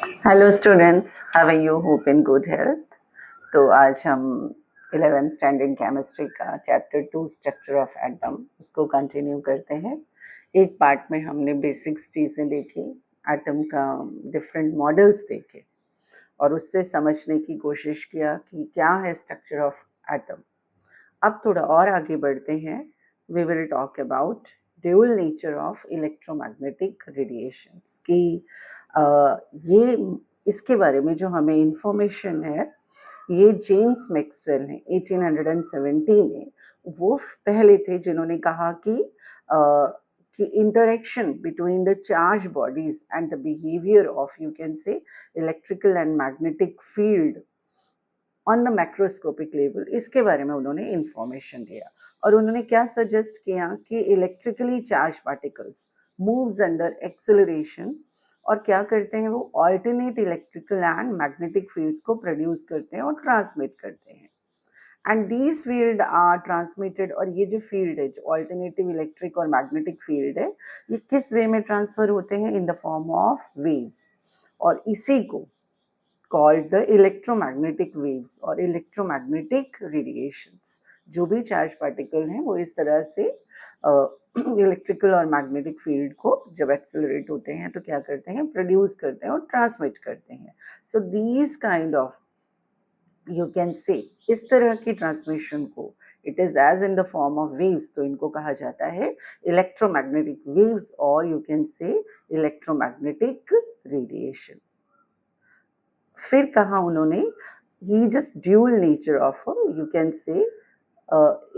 Hello students, how are you? Hope in good health. तो आज हम 11th स्टैंडर्ड केमिस्ट्री का चैप्टर 2 स्ट्रक्चर ऑफ एटम उसको continue करते हैं। एक पार्ट में हमने बेसिक्स चीज़ें देखी, एटम का डिफरेंट मॉडल्स देखे और उससे समझने की कोशिश किया कि क्या है स्ट्रक्चर ऑफ एटम। अब थोड़ा और आगे बढ़ते हैं। We will talk about dual nature of electromagnetic radiations की ये इसके बारे में जो हमें इंफॉर्मेशन है, ये जेम्स मैक्सवेल ने 1870 में वो पहले थे जिन्होंने कहा कि interaction between the charge bodies and the behaviour of you can से electrical and magnetic field on the macroscopic level, इसके बारे में उन्होंने इंफॉर्मेशन दिया। और उन्होंने क्या सजेस्ट किया कि electrically charge particles moves under acceleration और क्या करते हैं, वो alternate electrical and magnetic fields को प्रोड्यूस करते हैं और ट्रांसमिट करते हैं। And these field are transmitted, और ये जो फील्ड है, जो ऑल्टरनेटिव इलेक्ट्रिक और मैग्नेटिक फील्ड है, ये किस वे में ट्रांसफर होते हैं? In the form of waves. और इसी को called the electromagnetic waves और electromagnetic radiations। जो भी चार्ज पार्टिकल हैं वो इस तरह से इलेक्ट्रिकल और मैग्नेटिक फील्ड को जब एक्सेलरेट होते हैं तो क्या करते हैं? प्रोड्यूस करते हैं और ट्रांसमिट करते हैं। So these kind of you can say इस तरह की ट्रांसमिशन को it is as in the form of waves, तो इनको कहा जाता है इलेक्ट्रोमैग्नेटिक वेव्स और you can say electromagnetic radiation. फिर कहा उन्होंने ये just dual nature of you can say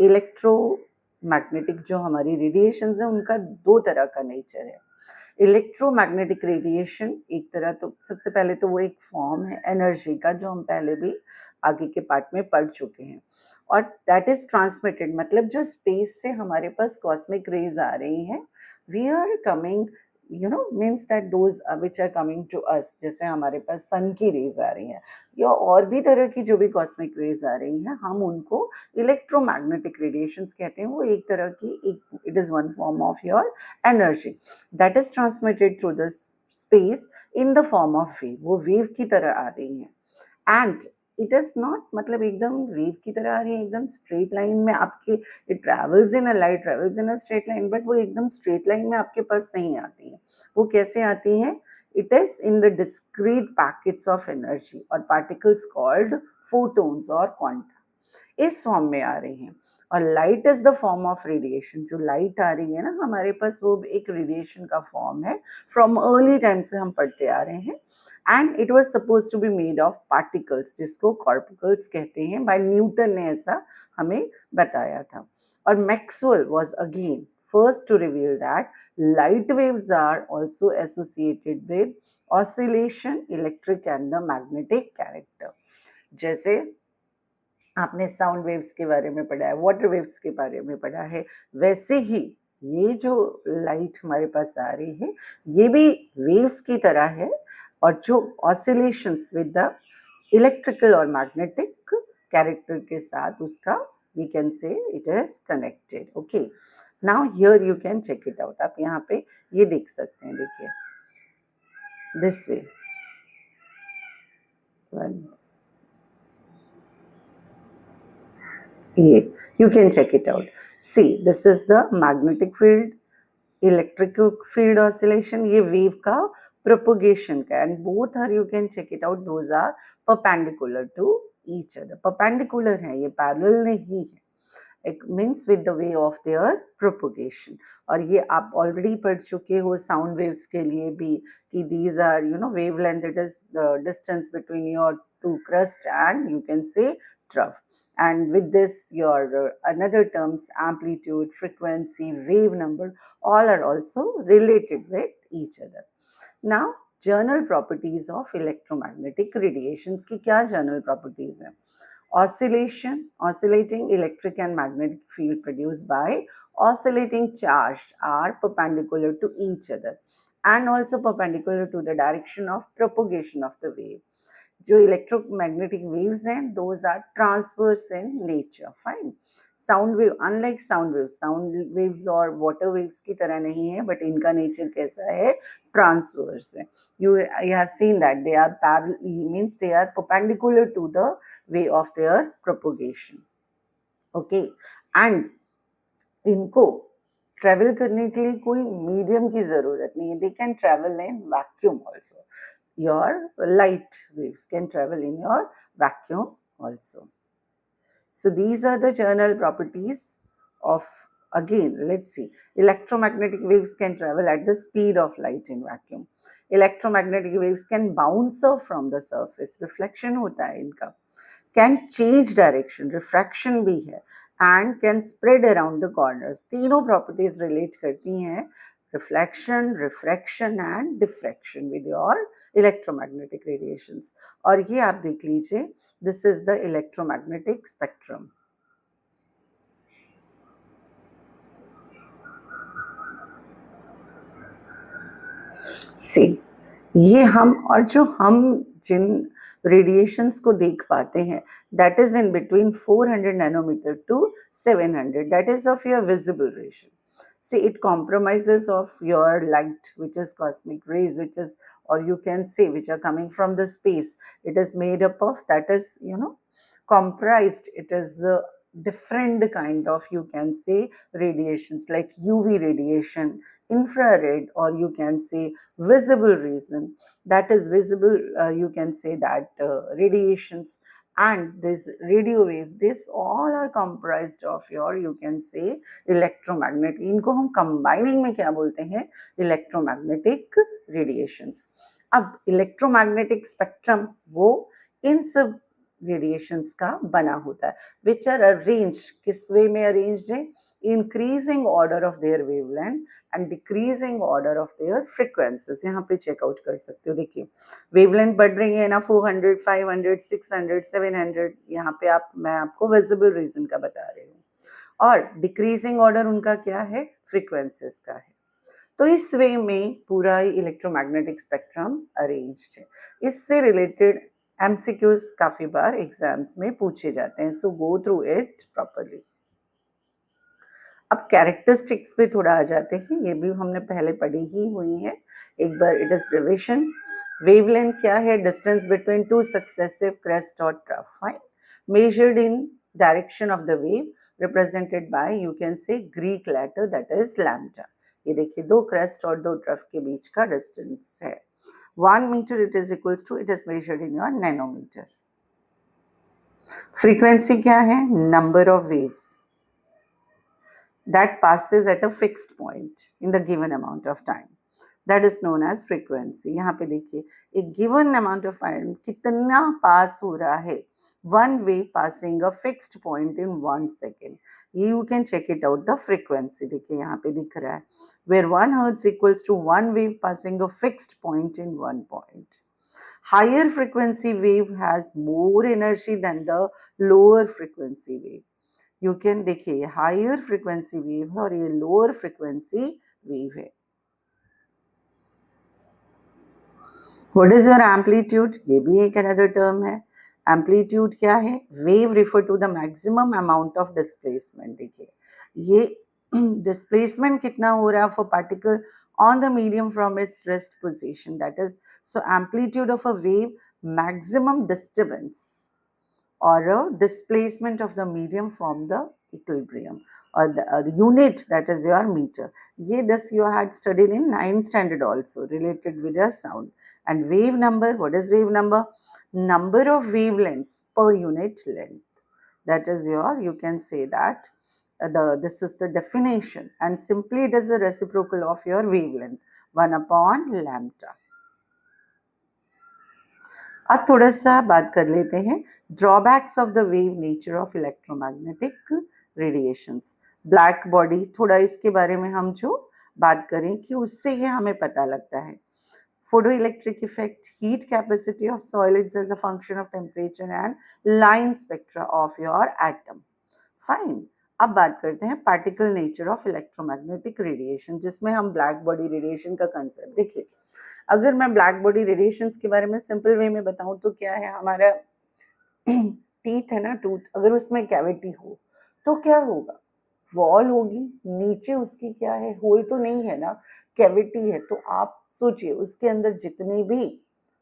electromagnetic जो हमारी रेडिएशंस है उनका दो तरह का नेचर है। इलेक्ट्रोमैग्नेटिक रेडिएशन एक तरह, तो सबसे पहले तो वो एक फॉर्म है एनर्जी का जो हम पहले भी आगे के पार्ट में पढ़ चुके हैं, और दैट इज ट्रांसमिटेड, मतलब जो स्पेस से हमारे पास कॉस्मिक रेज आ रही हैं, we are coming means that those which are coming to us, जैसे हमारे पास सन की रेज आ रही हैं या और भी तरह की जो भी कॉस्मिक रेज आ रही हैं, हम उनको इलेक्ट्रोमैग्नेटिक रेडिएशंस कहते हैं। वो एक तरह की it is one form of your energy that is transmitted through the space in the form of wave. वो वेव की तरह आ रही हैं एंड इट इज नॉट, मतलब एकदम वेव की तरह आ रही है, एकदम स्ट्रेट लाइन में आपके, it travels in a light travels in a straight line, but वो एकदम स्ट्रेट लाइन में आपके पास नहीं आती है। वो कैसे आती हैं? It is in the discrete packets of energy और पार्टिकल्स कॉल्ड फोटोन्स और क्वांटा, इस फॉर्म में आ रही हैं। और light is the form of radiation, जो लाइट आ रही है ना हमारे पास, वो एक रेडिएशन का फॉर्म है। फ्रॉम अर्ली टाइम से हम पढ़ते आ रहे हैं and it was suppose to be made of particles, जिसको कॉर्पिकल्स कहते हैं। बाय न्यूटन ने ऐसा हमें बताया था। और Maxwell was again first to reveal that light waves are also associated with oscillation, electric and the magnetic character। जैसे आपने साउंड वेव्स के बारे में पढ़ा है, वाटर वेव्स के बारे में पढ़ा है, वैसे ही ये जो लाइट हमारे पास आ रही है ये भी वेव्स की तरह है, और जो ऑसिलेशंस विद द इलेक्ट्रिकल और मैग्नेटिक कैरेक्टर के साथ उसका we can say it is connected. Okay, now here you can check it out. आप यहाँ पे ये देख सकते हैं, देखिए दिस वे ये you can check it out। see, this is the magnetic field, electric field oscillation, ये wave का propagation का, and both are, you can check it out, those are perpendicular to each other। perpendicular है, ये parallel नहीं है। it means with the way of their propagation। और ये आप already पढ़ चुके हो साउंड वेव्स के लिए भी कि these are wavelength, it is the distance between your two crust and you can say trough। and with this your another terms, amplitude, frequency, wave number, all are also related with each other। now general properties of electromagnetic radiations की क्या general properties हैं? oscillation, oscillating electric and magnetic field produced by oscillating charge are perpendicular to each other and also perpendicular to the direction of propagation of the wave। जो electromagnetic waves हैं, those are transverse in nature, fine। Sound wave unlike sound waves और water waves की तरह नहीं है, but इनका nature कैसा है, ट्रांसवर्स है. You have seen that they are parallel, means they are perpendicular to the way of their propagation. Okay, and इनको ट्रेवल करने के लिए कोई मीडियम की जरूरत नहीं है. They can travel in vacuum also. Your light waves can travel in your vacuum also. So these are the general properties of, again, let's see, electromagnetic waves can travel at the speed of light in vacuum. Electromagnetic waves can bounce off from the surface, reflection होता है इनका, can change direction, refraction भी है, and can spread around the corners. तीनों properties relate करती हैं reflection, refraction and diffraction with your electromagnetic radiations. और ये आप देख लीजिए, this is the electromagnetic spectrum. See, ये हम, और जो हम जिन रेडिएशंस को देख पाते हैं, that is in between 400 nanometer to 700, that is of your visible radiation. See, it compromises of your light, which is cosmic rays, which is, or you can say, which are coming from the space. It is made up of, that is, comprised, it is different kind of, you can say, radiations like UV radiation, infrared, or you can say visible reason, that is visible, you can say that radiations, and this radio waves, this all are comprised of your, you can say, electromagnetic. इनको हम combining में क्या बोलते हैं, electromagnetic radiations. अब electromagnetic spectrum वो इन सब radiations का बना होता है, which are arranged, किस way में arranged है, increasing order of their wavelength and decreasing order of their frequencies. यहाँ पे चेकआउट कर सकते हो. देखिए वेवलेंथ बढ़ रही है ना, 400, 500, 600, 700, यहाँ पे मैं आपको विजिबल रीजन का बता रही हूँ. और डिक्रीजिंग ऑर्डर उनका क्या है, फ्रीक्वेंसीज का है. तो इस वे में पूरा इलेक्ट्रोमैग्नेटिक स्पेक्ट्रम अरेंज्ड है. इससे रिलेटेड एमसीक्यूज काफी बार एग्जाम्स में पूछे जाते हैं, सो गो थ्रू इट प्रॉपरली. अब कैरेक्टरिस्टिक्स पे थोड़ा आ जाते हैं, ये भी हमने पहले पढ़ी ही हुई है एक बार. It is revision. वेवलेंथ क्या है, distance between two successive crest और trough, fine, measured in direction of the wave, represented by, you can say, Greek letter, that is lambda. ये देखिए दो क्रेस्ट और दो ट्रफ के बीच का डिस्टेंस है 1 metre. It is equals to, it is measured in your nanometre. Frequency क्या है, number of waves that passes at a fixed point in the given amount of time, that is known as frequency. यहाँ पे देखिए एक given amount of time कितना पास हो रहा है, one wave passing a fixed point in 1 second. You can check it out, the frequency. देखिए यहाँ पे दिख रहा है, where 1 hertz equals to 1 wave passing a fixed point in 1 point. Higher frequency wave has more energy than the lower frequency wave. You can, देखिए higher frequency wave है और ये लोअर फ्रीक्वेंसी वेव है. व्हाट इज योर एम्पलीट्यूड, ये भी एक another term है. Amplitude क्या है, wave refer to the maximum amount of displacement. देखिए ये डिस्प्लेसमेंट कितना हो रहा है for particle on the medium from its rest position, that is, so amplitude of a wave, maximum disturbance or a displacement of the medium from the equilibrium, or the unit, that is your meter. Ye this you had studied in 9th standard also, related with your sound. And wave number, what is wave number, number of wavelengths per unit length, that is your, you can say that this is the definition, and simply it is the reciprocal of your wavelength, 1 upon lambda. अब थोड़ा सा बात कर लेते हैं drawbacks of the wave nature of electromagnetic radiations. Black body, थोड़ा इसके बारे में हम जो बात करें कि उससे ये हमें पता लगता है. Photo electric effect, heat capacity of solids as a function of temperature and line spectra of your atom, fine. अब बात करते हैं particle nature of electromagnetic radiation, जिसमें हम ब्लैक बॉडी रेडिएशन का कंसेप्ट. देखिए अगर मैं ब्लैक बॉडी रेडिएशंस के बारे में सिंपल वे में बताऊं तो क्या है, हमारा टीथ है ना, टूथ, अगर उसमें कैविटी हो तो क्या होगा, वॉल होगी, नीचे उसकी क्या है, होल तो नहीं है ना, कैविटी है। तो आप सोचिए उसके अंदर जितनी भी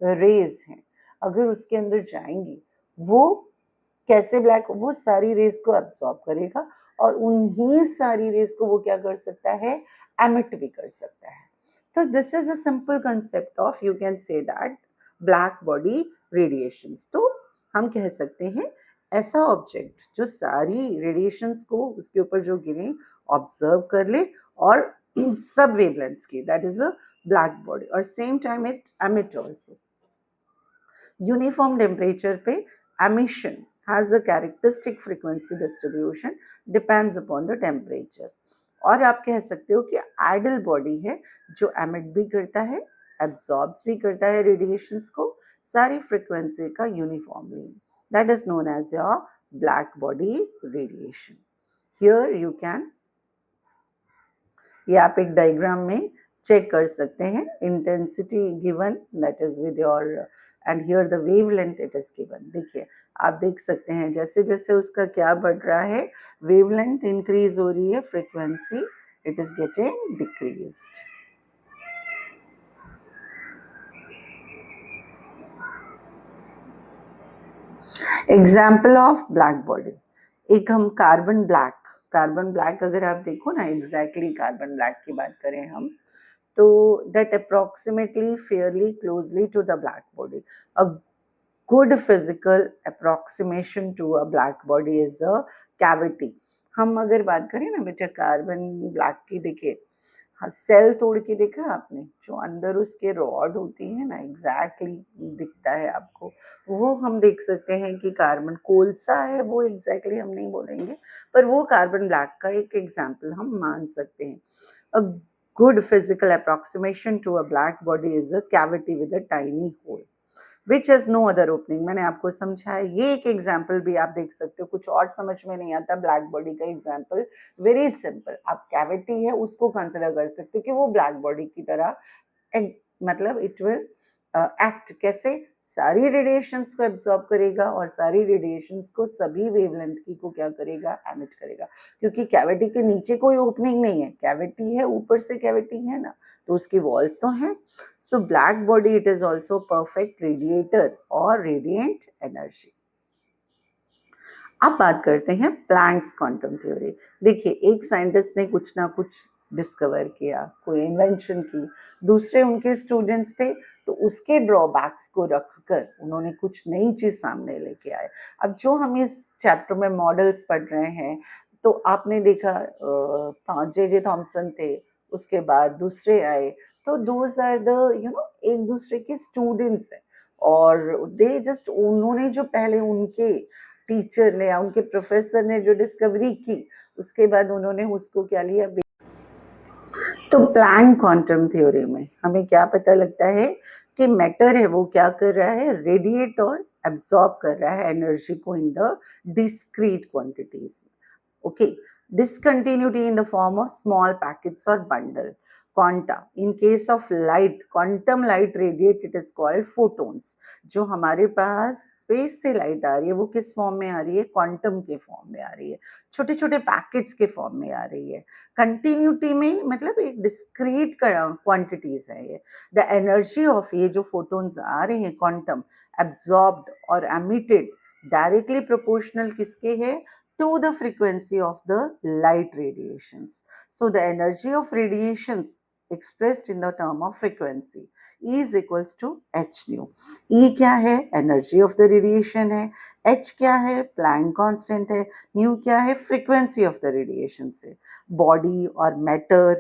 रेज हैं अगर उसके अंदर जाएंगी, वो कैसे ब्लैक, वो सारी रेज को एब्सॉर्ब करेगा और उन्हीं सारी रेज को वो क्या कर सकता है, एमिट भी कर सकता है। तो this is a simple concept of, you can say that, black body radiations. तो हम कह सकते हैं ऐसा ऑब्जेक्ट जो सारी रेडिएशंस को उसके ऊपर जो गिरे ऑब्जर्व कर ले और सब वेवलेंथ्स की, that is a black body. और same time it emit also. Uniform temperature पे emission has a characteristic frequency distribution, depends upon the temperature. और आप कह सकते हो कि आइडल बॉडी है जो एमिट भी करता है, एब्जॉर्ब्स भी करता है रेडिएशंस को सारी फ्रीक्वेंसी का uniformly, that is known as your black body radiation. Here you can, ये आप एक डायग्राम में चेक कर सकते हैं, intensity given that is with your, and here the wavelength it is given. देखिए आप देख सकते हैं जैसे जैसे उसका क्या बढ़ रहा है, वेवलेंथ इंक्रीज हो रही है, frequency it is getting decreased. Example of black body, एक हम कार्बन ब्लैक, कार्बन ब्लैक अगर आप देखो ना, एग्जैक्टली कार्बन ब्लैक की बात करें हम, तो that approximately fairly closely to the black body. A good physical approximation to a black body is a cavity. हम अगर बात करें ना बेटा कार्बन ब्लैक की, देखिए हाँ, सेल तोड़ के देखा आपने, जो अंदर उसके रॉड होती है ना, एग्जैक्टली दिखता है आपको, वो हम देख सकते हैं कि कार्बन कोलसा है, वो एग्जैक्टली हम नहीं बोलेंगे, पर वो कार्बन ब्लैक का एक एग्जाम्पल हम मान सकते हैं। A good physical approximation to a black body is a cavity with a tiny hole which has no other opening. मैंने आपको समझाया, ये एक एग्जाम्पल भी आप देख सकते हो, कुछ और समझ में नहीं आता ब्लैक बॉडी का एग्जाम्पल, वेरी सिंपल, आप कैविटी है उसको कंसिडर कर सकते हो कि वो ब्लैक बॉडी की तरह, मतलब इट विल एक्ट कैसे, सारी रेडिएशंस को एब्जॉर्ब करेगा और सारी रेडिएशंस को सभी वेवलेंथ की को क्या करेगा, एमिट करेगा, क्योंकि कैविटी के नीचे कोई ओपनिंग नहीं है, कैविटी है ऊपर से कैविटी है ना, तो उसकी वॉल्स तो हैं। So black body it is also perfect radiator और रेडिएंट एनर्जी। अब बात करते हैं प्लैंक्स क्वांटम थ्योरी। देखिए एक साइंटिस्ट ने कुछ ना कुछ डिस्कवर किया, कोई इन्वेंशन की, दूसरे उनके स्टूडेंट्स थे, तो उसके ड्रॉबैक्स को रखकर उन्होंने कुछ नई चीज सामने लेके आए। अब जो हम इस चैप्टर में मॉडल्स पढ़ रहे हैं, तो आपने देखा जे थॉमसन थे, उसके बाद दूसरे आए, तो दोज आर द एक दूसरे के स्टूडेंट्स हैं, और दे जस्ट, उन्होंने जो पहले उनके टीचर ने या उनके प्रोफेसर ने जो डिस्कवरी की, उसके बाद उन्होंने उसको क्या लिया। तो प्लैंक क्वांटम थ्योरी में हमें क्या पता लगता है कि मैटर है वो क्या कर रहा है, रेडिएट और एब्सॉर्ब कर रहा है एनर्जी को in the discrete quantities. Okay, discontinuity in the form of small packets or bundle. Quanta, in case of light, quantum light radiate, it is called photons. जो हमारे पास स्पेस से लाइट आ रही है वो किस फॉर्म में आ रही है, क्वांटम के फॉर्म में आ रही है, छोटे छोटे पैकेट्स के फॉर्म में आ रही है। कंटिन्यूटी में मतलब एक डिस्क्रीट क्वांटिटीज है ये। द एनर्जी ऑफ ये जो फोटोन्स आ रहे हैं क्वांटम, एब्जॉर्ब्ड और एमिटेड, डायरेक्टली प्रोपोर्शनल किसके है, to the frequency of the light radiations. So the energy of radiations expressed in the term of frequency is equals to h nu. E क्या है, energy of the radiation है, h क्या है, Planck constant है, nu क्या है, frequency of the radiation से। body और matter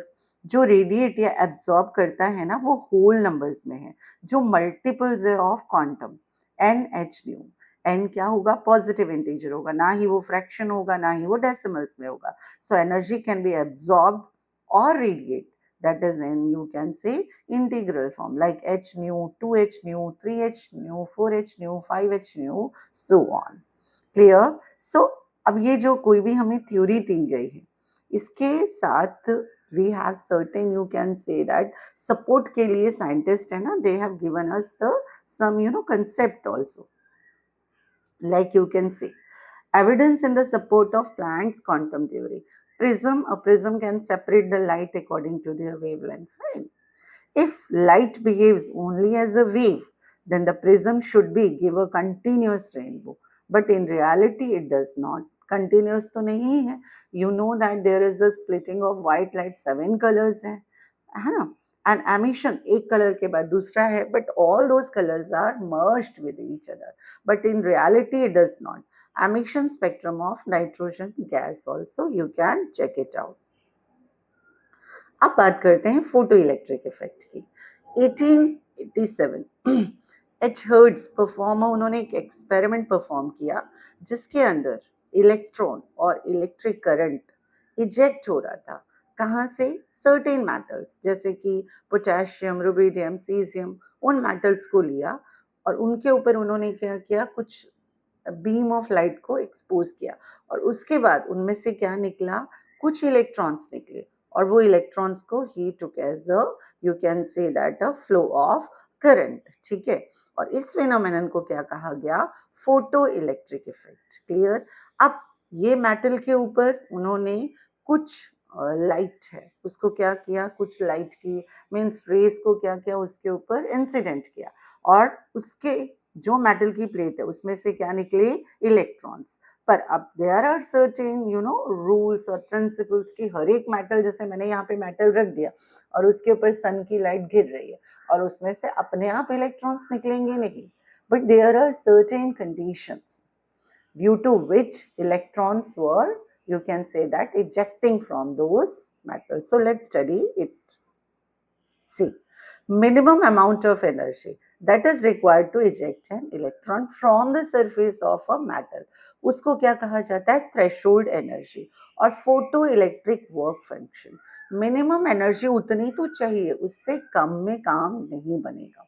जो रेडिएट या एब्जॉर्ब करता है ना, वो होल नंबर्स में है, जो मल्टीपल्स है of quantum, n h nu. N क्या होगा, पॉजिटिव इंटीजर होगा, ना ही वो फ्रैक्शन होगा, ना ही वो डेसिमल्स में होगा। So energy can be absorb और radiate, that is in, you can say, integral form like h nu, 2h nu, 3h nu, 4h nu, 5h nu, so on. Clear? So अब ये जो कोई भी हमें थ्योरी दी गई है, इसके साथ we have certain, you can say that, support के लिए साइंटिस्ट है ना, they have given us the some concept also. Like you can say, Evidence in the support of Planck's quantum theory. A prism can separate the light according to their wavelength. Fine. If light behaves only as a wave, then the prism should be give a continuous rainbow. But in reality, it does not. Continuous तो नहीं है. You know that there is a splitting of white light 7 colors है ना? And emission एक color के बाद दूसरा है. But all those colors are merged with each other. But in reality, it does not. Emission spectrum of nitrogen gas also you can check it out. अब बात करते हैं फोटो इलेक्ट्रिक इफेक्ट की. 1887 एच हर्ट्ज परफॉर्मर उन्होंने एक experiment perform किया जिसके अंदर इलेक्ट्रॉन और इलेक्ट्रिक करंट इजेक्ट हो रहा था. कहाँ से? सर्टेन मेटल्स जैसे कि पोटेशियम, रुबिडियम, सीजियम, उन मेटल्स को लिया और उनके ऊपर उन्होंने क्या किया, कुछ बीम ऑफ लाइट को एक्सपोज किया और उसके बाद उनमें से क्या निकला, कुछ इलेक्ट्रॉन्स निकले और वो इलेक्ट्रॉन्स को ही took as a you can say that a flow of current. ठीक है. और इस फिनोमेनन को क्या कहा गया? Photo electric effect. क्लियर. अब ये मेटल के ऊपर उन्होंने कुछ लाइट है उसको क्या किया, कुछ लाइट की मीन्स रेस को क्या किया, उसके ऊपर इंसिडेंट किया और उसके जो मेटल की प्लेट है उसमें से क्या निकले, इलेक्ट्रॉन्स. पर अब देयर आर सर्टेन रूल्स और प्रिंसिपल्स की हर एक मेटल, जैसे मैंने यहाँ पे मेटल रख दिया और उसके ऊपर सन की लाइट गिर रही है और उसमें से अपने आप इलेक्ट्रॉन्स निकलेंगे नहीं. But there are certain conditions due to which electrons were, you can say that, ejecting from those metals. So let's study it. See, minimum amount of energy that is required to eject an electron from the surface of a metal, उसको क्या कहा जाता है? Threshold energy. और photo electric work function, minimum energy उतनी तो चाहिए, उससे कम में काम नहीं बनेगा.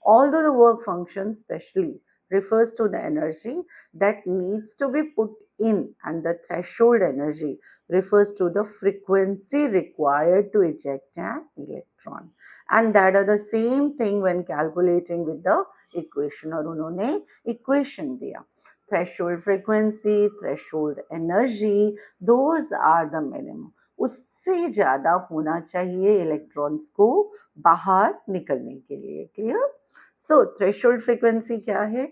Although the work function specially refers to the energy that needs to be put in, and the threshold energy refers to the frequency required to eject an electron, and that are the same thing when calculating with the equation. और उन्होंने equation दिया. Threshold frequency, threshold energy, those are the minimum. उससे ज़्यादा होना चाहिए electrons को बाहर निकलने के लिए. क्लियर. So threshold frequency क्या है?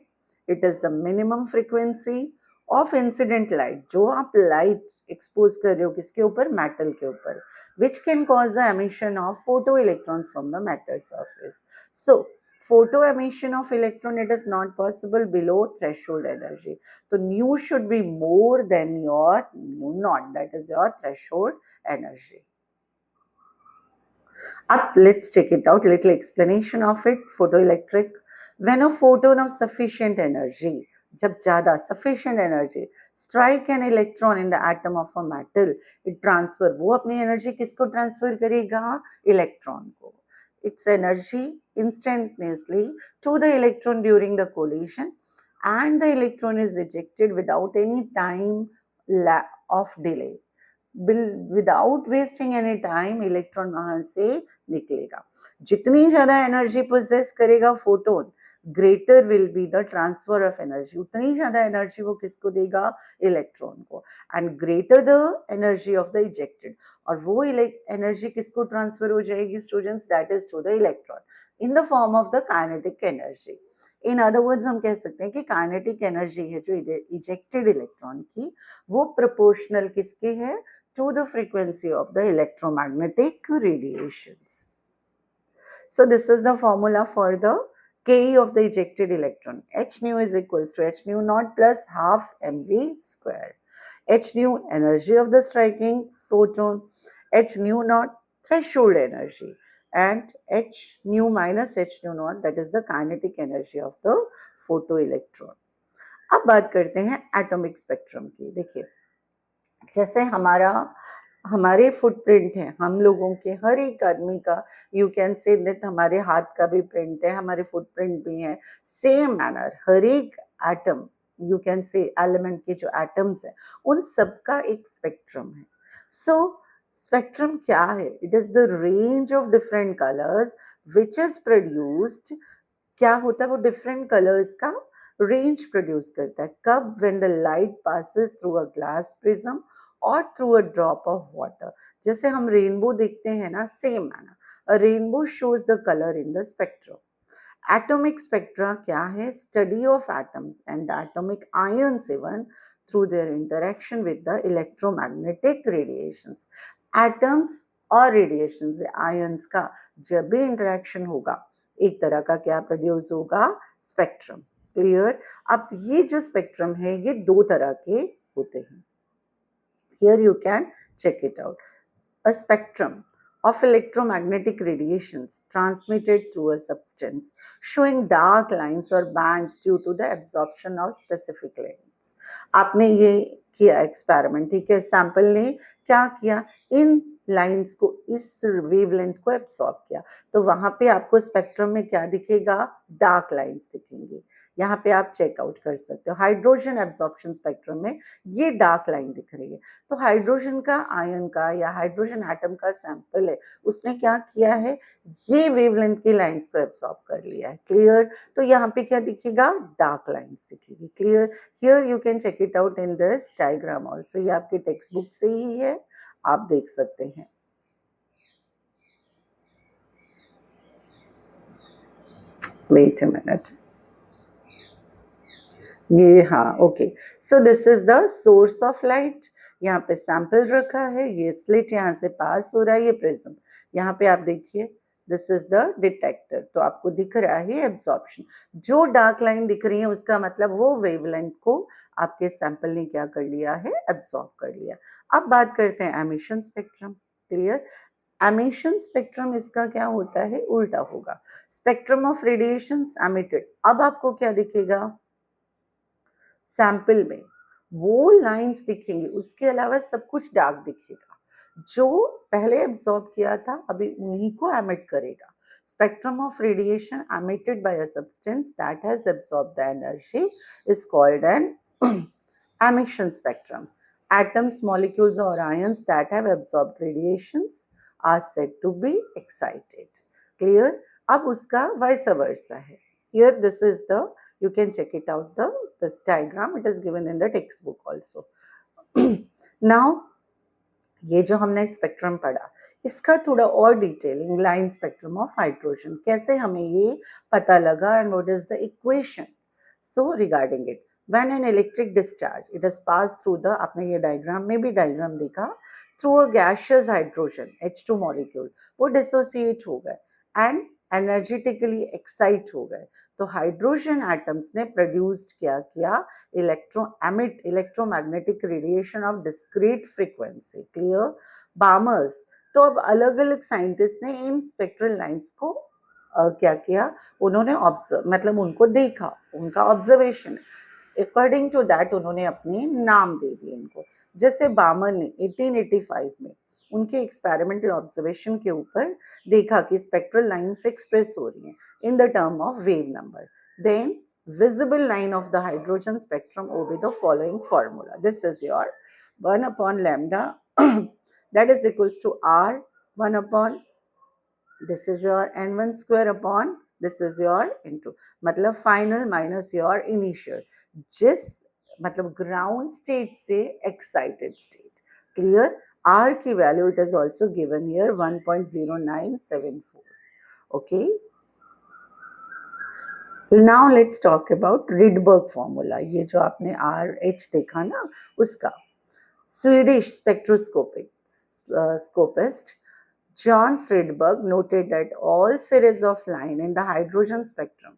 It is the minimum frequency of incident light, जो आप light expose कर रहे हो किसके ऊपर? metal के ऊपर, which can cause the emission of photoelectrons from the metal surface. So photo emission of electron, it is not possible below threshold energy. So nu should be more than your nu naught, that is your threshold energy. Up, let's check it out. Little explanation of it. Photoelectric. When a photon of sufficient energy, जब ज़्यादा sufficient energy strike an electron in the atom of a metal, it transfer. वो अपनी energy किसको transfer करेगा? Electron को. Its energy instantaneously to the electron during the collision, and the electron is ejected without any time of delay. Without wasting any time electron वहां से निकलेगा. जितनी ज्यादा एनर्जी पोजेस करेगा photon, greater will be the transfer of energy. उतनी ज्यादा energy वो किसको देगा? इलेक्ट्रॉन को. And greater the energy of the ejected, और वो एनर्जी किसको ट्रांसफर हो जाएगी students? That is to the electron in the form of the kinetic energy. In other words हम कह सकते हैं कि काइनेटिक एनर्जी है जो इजेक्टेड इलेक्ट्रॉन की, वो प्रोपोर्शनल किसके है? To the frequency of the electromagnetic radiations. So this is the formula for the Ke of the ejected electron. H nu is equals to H nu naught plus half mv square. H nu energy of the striking photon, H nu naught threshold energy, and H nu minus H nu naught, that is the kinetic energy of the photoelectron. अब बात करते हैं atomic spectrum की. देखिए, जैसे हमारे footprint है, हम लोगों के हर एक आदमी का, यू कैन से दैट हमारे हाथ का भी प्रिंट है, हमारे फुटप्रिंट भी है. सेम मैनर हर एक एटम, यू कैन से एलिमेंट के जो एटम्स हैं उन सबका एक स्पेक्ट्रम है. सो स्पेक्ट्रम क्या है? It is the range of different colours which is produced. क्या होता है वो डिफरेंट कलर्स का रेंज प्रोड्यूस करता है कब, when the light passes through a glass prism और through a drop of water. जैसे हम रेनबो देखते हैं ना, same manner a rainbow shows the colour in the spectrum. Atomic spectra क्या है? Study of atoms and atomic ions even through their interaction with the electromagnetic radiations. Atoms और radiations ions का जब भी इंटरेक्शन होगा, एक तरह का क्या प्रोड्यूस होगा? स्पेक्ट्रम। क्लियर? अब ये जो स्पेक्ट्रम है ये दो तरह के होते हैं। Here you can check it out. A spectrum of electromagnetic radiations transmitted through a substance showing dark lines or bands due to the absorption of specific lights. आपने ये किया एक्सपेरिमेंट, ठीक है, सैंपल ने क्या किया, इन लाइंस को, इस वेवलेंथ को एब्सॉर्ब किया, तो वहां पे आपको स्पेक्ट्रम में क्या दिखेगा? डार्क लाइंस दिखेंगी। यहाँ पे आप चेकआउट कर सकते हो। हाइड्रोजन एब्जॉर्प्शन स्पेक्ट्रम में ये डार्क लाइन दिख रही है, तो हाइड्रोजन का, आयन का या हाइड्रोजन एटम का सैंपल है, उसने क्या किया है? ये वेवलेंथ की लाइंस को एब्सॉर्ब कर लिया है। क्लियर? तो यहाँ पे क्या दिखेगा? डार्क लाइंस दिखेगी। Clear? Here you can check it out in this diagram also. ये आपके टेक्स्ट बुक से ही है, आप देख सकते हैं। वेट अ मिनट, ये हाँ, okay. So this is the source of light. यहाँ पे सैंपल रखा है, ये स्लिट यहाँ से पास हो रहा है, ये प्रिज्म। यहाँ पे आप देखिए, दिस इज द डिटेक्टर, तो आपको दिख रहा है एब्जॉर्प्शन। जो डार्क लाइन दिख रही है उसका मतलब वो वेवलेंथ को आपके सैंपल ने क्या कर लिया है? एब्जॉर्ब कर लिया। अब बात करते हैं emission spectrum. Clear? Emission spectrum इसका क्या होता है? उल्टा होगा। Spectrum of radiations emitted. अब आपको क्या दिखेगा? सैंपल में वो लाइंस दिखेंगी, उसके अलावा सब कुछ डार्क दिखेगा। जो पहले एब्सॉर्ब किया था अभी उन्हीं को एमिट करेगा। Spectrum of radiation emitted by a substance that has absorb the energy is called an emission spectrum. Atoms, molecules or ions that have absorbed radiations are said to be excited. Clear? अब उसका vice versa है. Here this is the, you can check it out, this diagram, it is given in the textbook also. Now ये जो हमने spectrum पढ़ा, इसका थोड़ा और detailing, line spectrum of hydrogen, कैसे हमें ये पता लगा and what is the equation. So regarding it, when an electric discharge it is pass through the, आपने ये डायग्राम में भी डायग्राम देखा, through a gaseous hydrogen H2 molecule, वो डिसोसिएट हो गए एंड एनर्जेटिकली एक्साइट हो गए, तो हाइड्रोजन एटम्स ने प्रोड्यूस्ड क्या किया? Electromagnetic radiation of discrete frequency. Clear? Balmer's. तो अब अलग अलग साइंटिस्ट ने इन स्पेक्ट्रल लाइंस को क्या किया? उन्होंने ऑब्जर्व, मतलब उनको देखा, उनका ऑब्जर्वेशन, अकॉर्डिंग टू दैट उन्होंने अपने नाम दे दिए इनको। जैसे बामर ने 1885 में उनके एक्सपेरिमेंटल ऑब्जर्वेशन के ऊपर देखा कि स्पेक्ट्रल लाइंस एक्सप्रेस हो रही हैं in the term of wave number. Then visible line of the hydrogen spectrum obey the following formula. This is your 1 upon lambda that is equals to R 1 upon, this is your N1 square upon, this is your into, मतलब final minus your initial, जिस मतलब ground state से excited state. Clear? R की value it is also given here 1.0974. Okay. Now let's talk about Rydberg formula. ये जो आपने RH देखा ना उसका, Swedish spectroscopist John Rydberg noted that all series of line in the hydrogen spectrum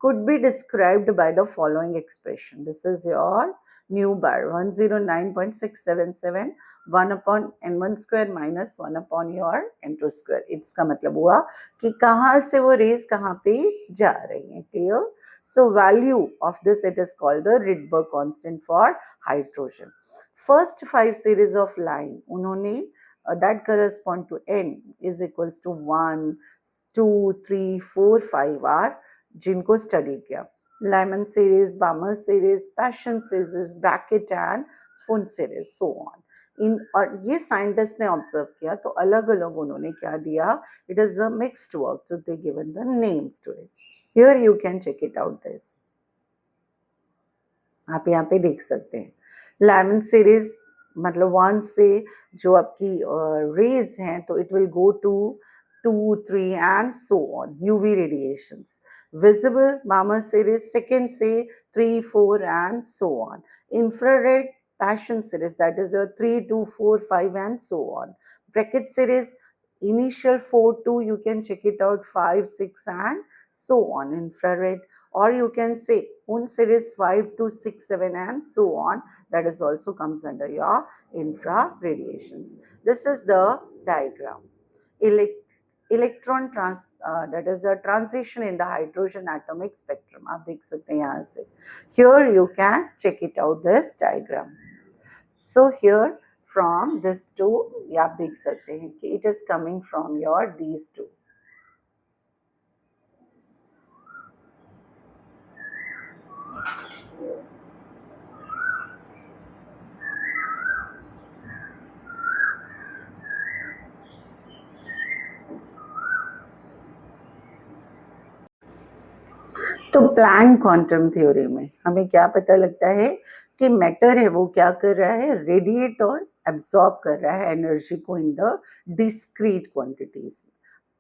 could be described by the following expression. This is your nu bar 109.677 1 upon n1 square minus 1 upon your n2 square. इसका मतलब हुआ कि कहाँ से वो raise कहाँ पे जा रही हैं. Clear? So value of this, it is called the Rydberg constant for hydrogen. First 5 series of line उन्होंने that correspond to n is equals to 1, 2, 3, 4, 5 are जिनको स्टडी किया. Lyman series, Balmer series, Paschen series, Brackett and Spoon series, so on. इन और ये scientist ने observe किया तो अलग अलग उन्होंने क्या दिया? It is a mixed work, so they given the names to it. Here you can check it out this. आप यहाँ पे देख सकते हैं। लैमन सीरीज मतलब 1 से जो आपकी रेज हैं तो it will go to 2, 3 and so on, UV radiations. Visible मामा सीरीज सेकेंड से 3, 4 and so on. Infrared passion series, that is your 3, 2, 4, 5 and so on. Bracket series initial 4 to, you can check it out, 5, 6 and so on. Infrared, or you can say on series 5 to 6, 7 and so on, that is also comes under your infra radiations. This is the diagram. Electron trans that is a transition in the hydrogen atomic spectrum. आप देख सकते हैं यहाँ से. Here you can check it out, this diagram. So here from this two, आप देख सकते हैं कि it is coming from your these two. तो प्लैंक क्वांटम थ्योरी में हमें क्या पता लगता है कि मैटर है वो क्या कर रहा है, रेडिएट और एब्सॉर्ब कर रहा है एनर्जी को in the discrete quantities.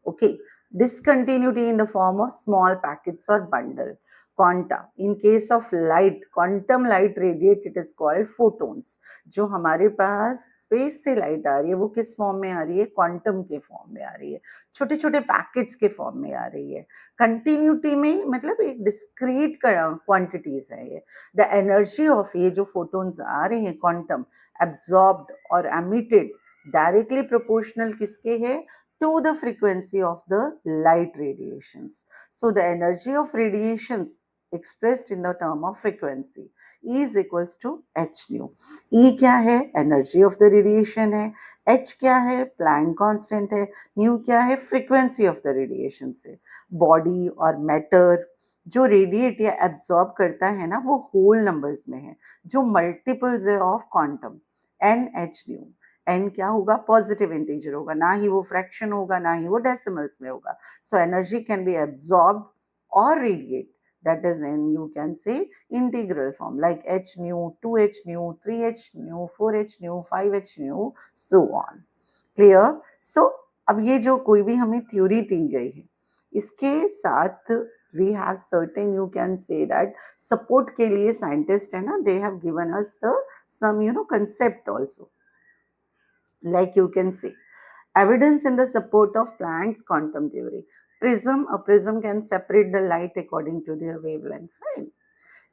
Okay, discontinuity in the form of small packets or bundle. Quanta, in case of light, quantum light radiate, it is called photons. जो हमारे पास स्पेस से लाइट आ रही है वो किस फॉर्म में आ रही है, क्वांटम के फॉर्म में आ रही है, छोटे छोटे पैकेट्स के फॉर्म में आ रही है. कंटिन्यूटी में मतलब एक डिस्क्रीट क्वांटिटीज है ये. द एनर्जी ऑफ ये जो फोटोन्स आ रहे हैं क्वांटम, एब्जॉर्ब्ड और एमिटेड, डायरेक्टली प्रोपोर्शनल किसके है, to the frequency of the light radiations. So the energy of radiations expressed in the term of frequency E is equals to h nu. E क्या है, energy of the radiation है, h क्या है, Planck constant है, nu क्या है, frequency of the radiation से. Body और matter जो रेडिएट या एब्जॉर्ब करता है ना वो होल नंबर्स में है, जो मल्टीपल्स है of quantum, n h nu. N क्या होगा, पॉजिटिव इंटीजर होगा, ना ही वो फ्रैक्शन होगा ना ही वो डेसिमल्स में होगा. So energy can be absorb और radiate, that is in, you can say, integral form like h nu, 2h nu, 3h nu, 4h nu, 5h nu, so on. Clear? So अब ये जो कोई भी हमें थ्योरी दी गई है इसके साथ we have certain, you can say that, support के लिए साइंटिस्ट है ना, they have given us the some concept also. Like you can see, evidence in the support of Planck's quantum theory. Prism, a prism can separate the light according to their wavelength. Fine.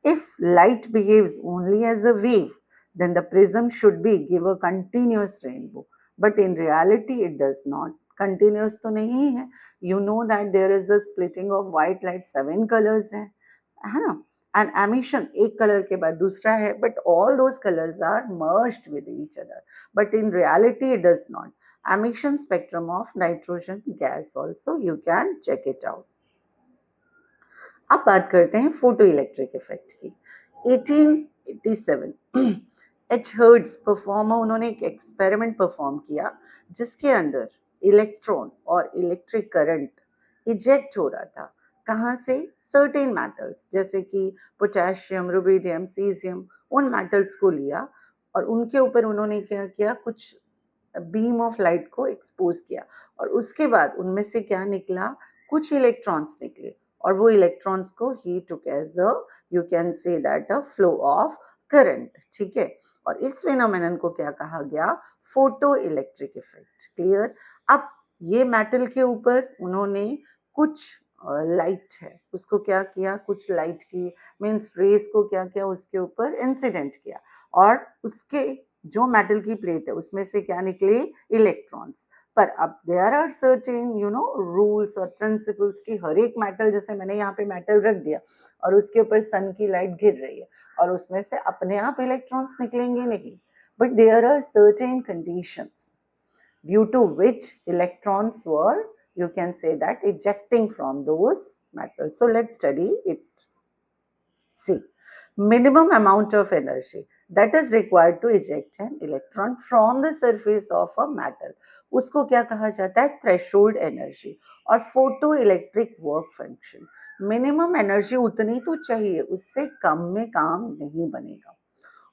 If light behaves only as a wave, then the prism should give a continuous rainbow. But in reality, it does not. Continuous तो नहीं है. You know that there is a splitting of white light, 7 colors है ना? And emission एक colour के बाद दूसरा है, but all those colors are merged with each other. But in reality, it does not. Emission spectrum of nitrogen gas also, you can check it out. अब बात करते हैं फोटो इलेक्ट्रिक इफेक्ट की. 1887 एच हर्ट्ज परफॉर्मर, उन्होंने एक experiment perform किया जिसके अंदर इलेक्ट्रॉन और इलेक्ट्रिक करंट इजेक्ट हो रहा था. कहाँ से, सर्टेन मेटल्स जैसे कि पोटेशियम, रुबिडियम, सीजियम, उन मेटल्स को लिया और उनके ऊपर उन्होंने क्या किया, कुछ बीम ऑफ लाइट को एक्सपोज किया और उसके बाद उनमें से क्या निकला, कुछ इलेक्ट्रॉन्स निकले और वो इलेक्ट्रॉन्स को ही took as a, you can say that a flow of current. ठीक है, और इस फिनोमेनन को क्या कहा गया, फोटो इलेक्ट्रिक इफेक्ट. क्लियर? अब ये मेटल के ऊपर उन्होंने कुछ लाइट है उसको क्या किया, कुछ लाइट की मीन्स रेस को क्या किया, उसके ऊपर इंसिडेंट किया और उसके जो मेटल की प्लेट है उसमें से क्या निकले, इलेक्ट्रॉन्स. पर अब देयर आर सर्टेन रूल्स और प्रिंसिपल्स की हर एक मेटल, जैसे मैंने यहाँ पे मेटल रख दिया और उसके ऊपर सन की लाइट गिर रही है और उसमें से अपने आप इलेक्ट्रॉन्स निकलेंगे नहीं, but there are certain conditions due to which electrons were, you can say that, ejecting from those metals. So let's study it. See, minimum amount of energy. that is required to eject an electron from the surface of a metal. उसको क्या कहा जाता है? Threshold energy. और photo electric work function, minimum energy उतनी तो चाहिए, उससे कम में काम नहीं बनेगा.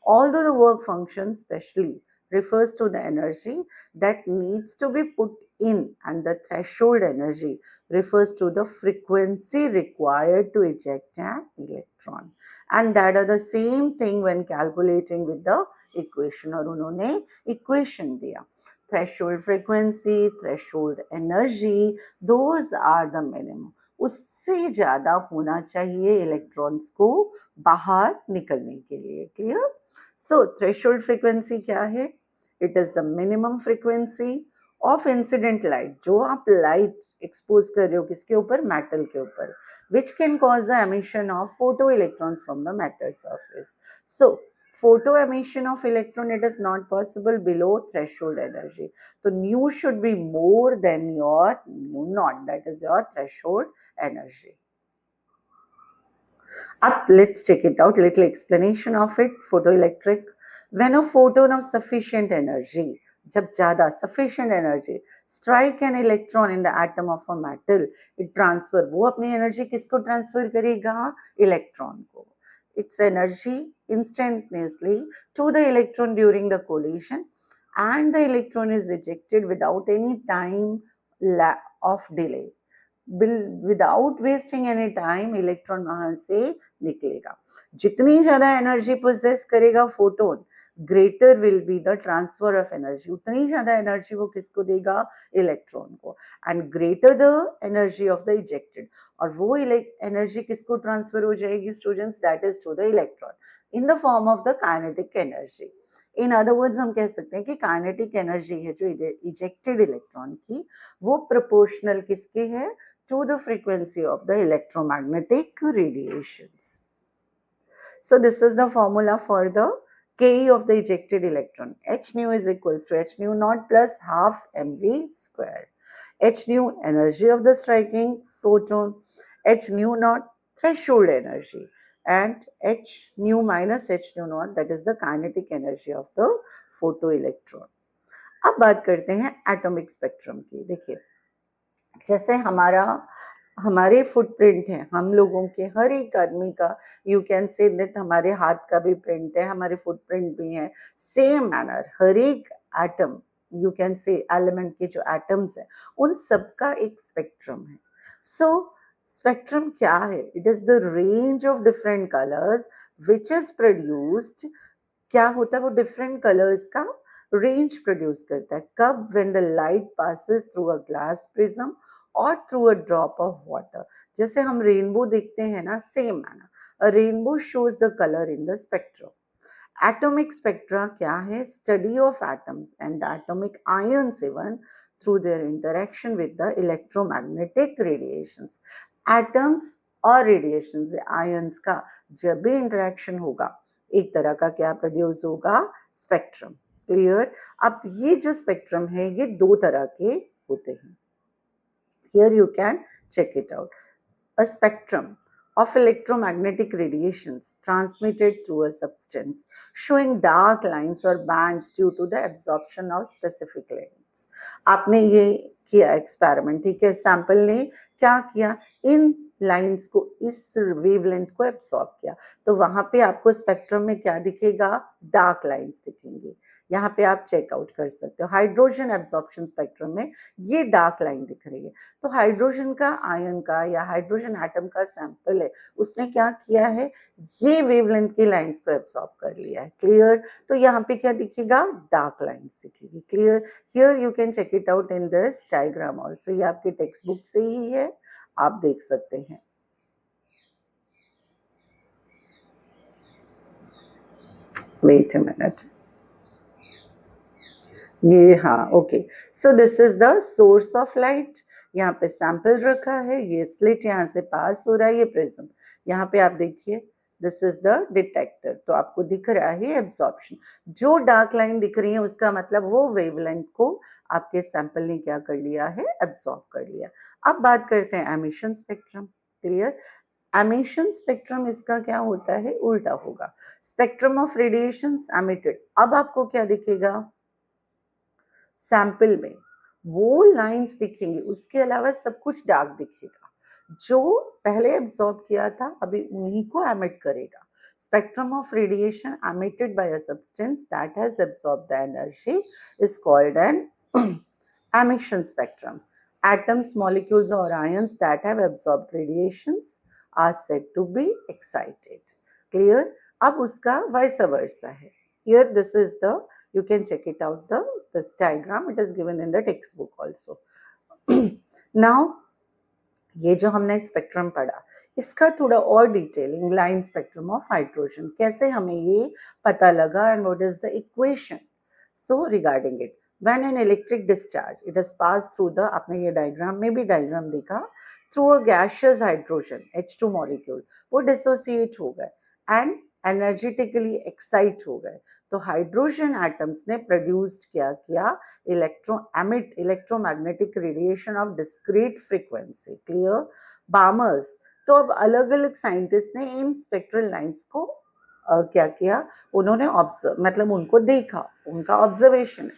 Although the work function specially refers to the energy that needs to be put in, and the threshold energy refers to the frequency required to eject an electron, and that are the same thing when calculating with the equation. और उन्होंने equation दिया. Threshold frequency, threshold energy, those are the minimum. उससे ज़्यादा होना चाहिए electrons को बाहर निकलने के लिए. क्लियर? So threshold frequency क्या है? It is the minimum frequency of incident light. जो आप light expose कर रहे हो किसके ऊपर? Metal के ऊपर, which can cause the emission of photoelectrons from the metal surface. So photo emission of electron, it is not possible below threshold energy. So nu should be more than your nu naught, that is your threshold energy. Up, let's check it out. Little explanation of it. Photoelectric. When a photon of sufficient energy, जब ज़्यादा sufficient energy strike an electron in the atom of a metal, it transfer. वो अपनी energy किसको transfer करेगा? Electron को. Its energy instantaneously to the electron during the collision, and the electron is ejected without any time of delay. Without wasting any time electron वहां से निकलेगा. जितनी ज्यादा एनर्जी पोजेस करेगा photon, greater will be the transfer of energy. उतनी ज्यादा energy वो किसको देगा? इलेक्ट्रॉन को. And greater the energy of the ejected, और वो एनर्जी किसको ट्रांसफर हो जाएगी students? That is to the electron in the form of the kinetic energy. In other words हम कह सकते हैं कि काइनेटिक एनर्जी है जो इजेक्टेड इलेक्ट्रॉन की, वो प्रोपोर्शनल किसके है? To the frequency of the electromagnetic radiations. So this is the formula for the Ke of the ejected electron. H nu is equals to H nu naught plus half mv square. H nu energy of the striking photon, H nu naught threshold energy, and H nu minus H nu naught, that is the kinetic energy of the photoelectron. अब बात करते हैं atomic spectrum की. देखिए, जैसे हमारे footprint है, हम लोगों के हर एक आदमी का, यू कैन से दैट हमारे हाथ का भी प्रिंट है, हमारे फुटप्रिंट भी है. सेम मैनर हर एक एटम, यू कैन से एलिमेंट के जो एटम्स हैं उन सबका एक स्पेक्ट्रम है. सो स्पेक्ट्रम क्या है? It is the range of different colours which is produced. क्या होता है? वो डिफरेंट कलर्स का रेंज प्रोड्यूस करता है. कब? When the light passes through a glass prism और through a drop of water. जैसे हम रेनबो देखते हैं ना, same manner a rainbow shows the colour in the spectrum. Atomic spectra क्या है? Study of atoms and atomic ions even through their interaction with the electromagnetic radiations. Atoms और radiations, ions का जब भी इंटरेक्शन होगा, एक तरह का क्या प्रोड्यूस होगा? स्पेक्ट्रम. क्लियर? अब ये जो स्पेक्ट्रम है ये दो तरह के होते हैं. Here you can check it out. A spectrum of electromagnetic radiations transmitted through a substance showing dark lines or bands due to the absorption of specific lights. आपने ये किया एक्सपेरिमेंट, ठीक है. सैंपल ने क्या किया? इन लाइंस को, इस वेवलेंथ को एब्सॉर्ब किया, तो वहां पे आपको स्पेक्ट्रम में क्या दिखेगा? डार्क लाइंस दिखेंगी. यहाँ पे आप चेकआउट कर सकते हो. हाइड्रोजन एब्जॉर्प्शन स्पेक्ट्रम में ये डार्क लाइन दिख रही है. तो हाइड्रोजन का आयन का या हाइड्रोजन एटम का सैंपल है, उसने क्या किया है? ये वेवलेंथ की लाइंस को एब्सॉर्ब कर लिया है. क्लियर? तो यहाँ पे क्या दिखेगा? डार्क लाइंस दिखेगी. Clear? Here you can check it out in this diagram also. ये आपकी टेक्स्ट बुक से ही है, आप देख सकते हैं. Wait a minute. ये हाँ, okay. So this is the source of light. यहाँ पे सैंपल रखा है, ये स्लिट यहाँ से पास हो रहा है, ये प्रिज्म. यहाँ पे आप देखिए, दिस इज द डिटेक्टर. तो आपको दिख रहा है एब्जॉर्प्शन. जो डार्क लाइन दिख रही है उसका मतलब वो वेवलेंथ को आपके सैंपल ने क्या कर लिया है? एब्जॉर्ब कर लिया. अब बात करते हैं emission spectrum. Clear? Emission spectrum इसका क्या होता है, उल्टा होगा, स्पेक्ट्रम ऑफ रेडिएशंस एमिटेड। अब आपको क्या दिखेगा सैंपल में, वो लाइंस दिखेंगी, उसके अलावा सब कुछ डार्क दिखेगा। जो पहले एब्सॉर्ब किया था अभी उन्हीं को एमिट करेगा। Spectrum of radiation emitted by a substance that has absorbed the energy is called an emission spectrum. Atoms, molecules or ions that have absorbed radiations are said to be excited. Clear? अब उसका vice versa है. Here this is the, you can check it out, this diagram, it is given in the textbook also. Now ये जो हमने spectrum पढ़ा, इसका थोड़ा और detailing, line spectrum of hydrogen, कैसे हमें ये पता लगा and what is the equation. So regarding it, when an electric discharge it is pass through the, आपने ये डायग्राम में भी डायग्राम देखा, through a gaseous hydrogen H2 molecule, वो डिसोसिएट हो गए एंड एनर्जेटिकली एक्साइट हो गए, तो हाइड्रोजन एटम्स ने प्रोड्यूस्ड क्या किया, electromagnetic radiation of discrete frequency. Clear? Balmer's, तो अब अलग अलग साइंटिस्ट ने इन स्पेक्ट्रल लाइंस को क्या किया, उन्होंने ऑब्जर्व, मतलब उनको देखा, उनका ऑब्जर्वेशन,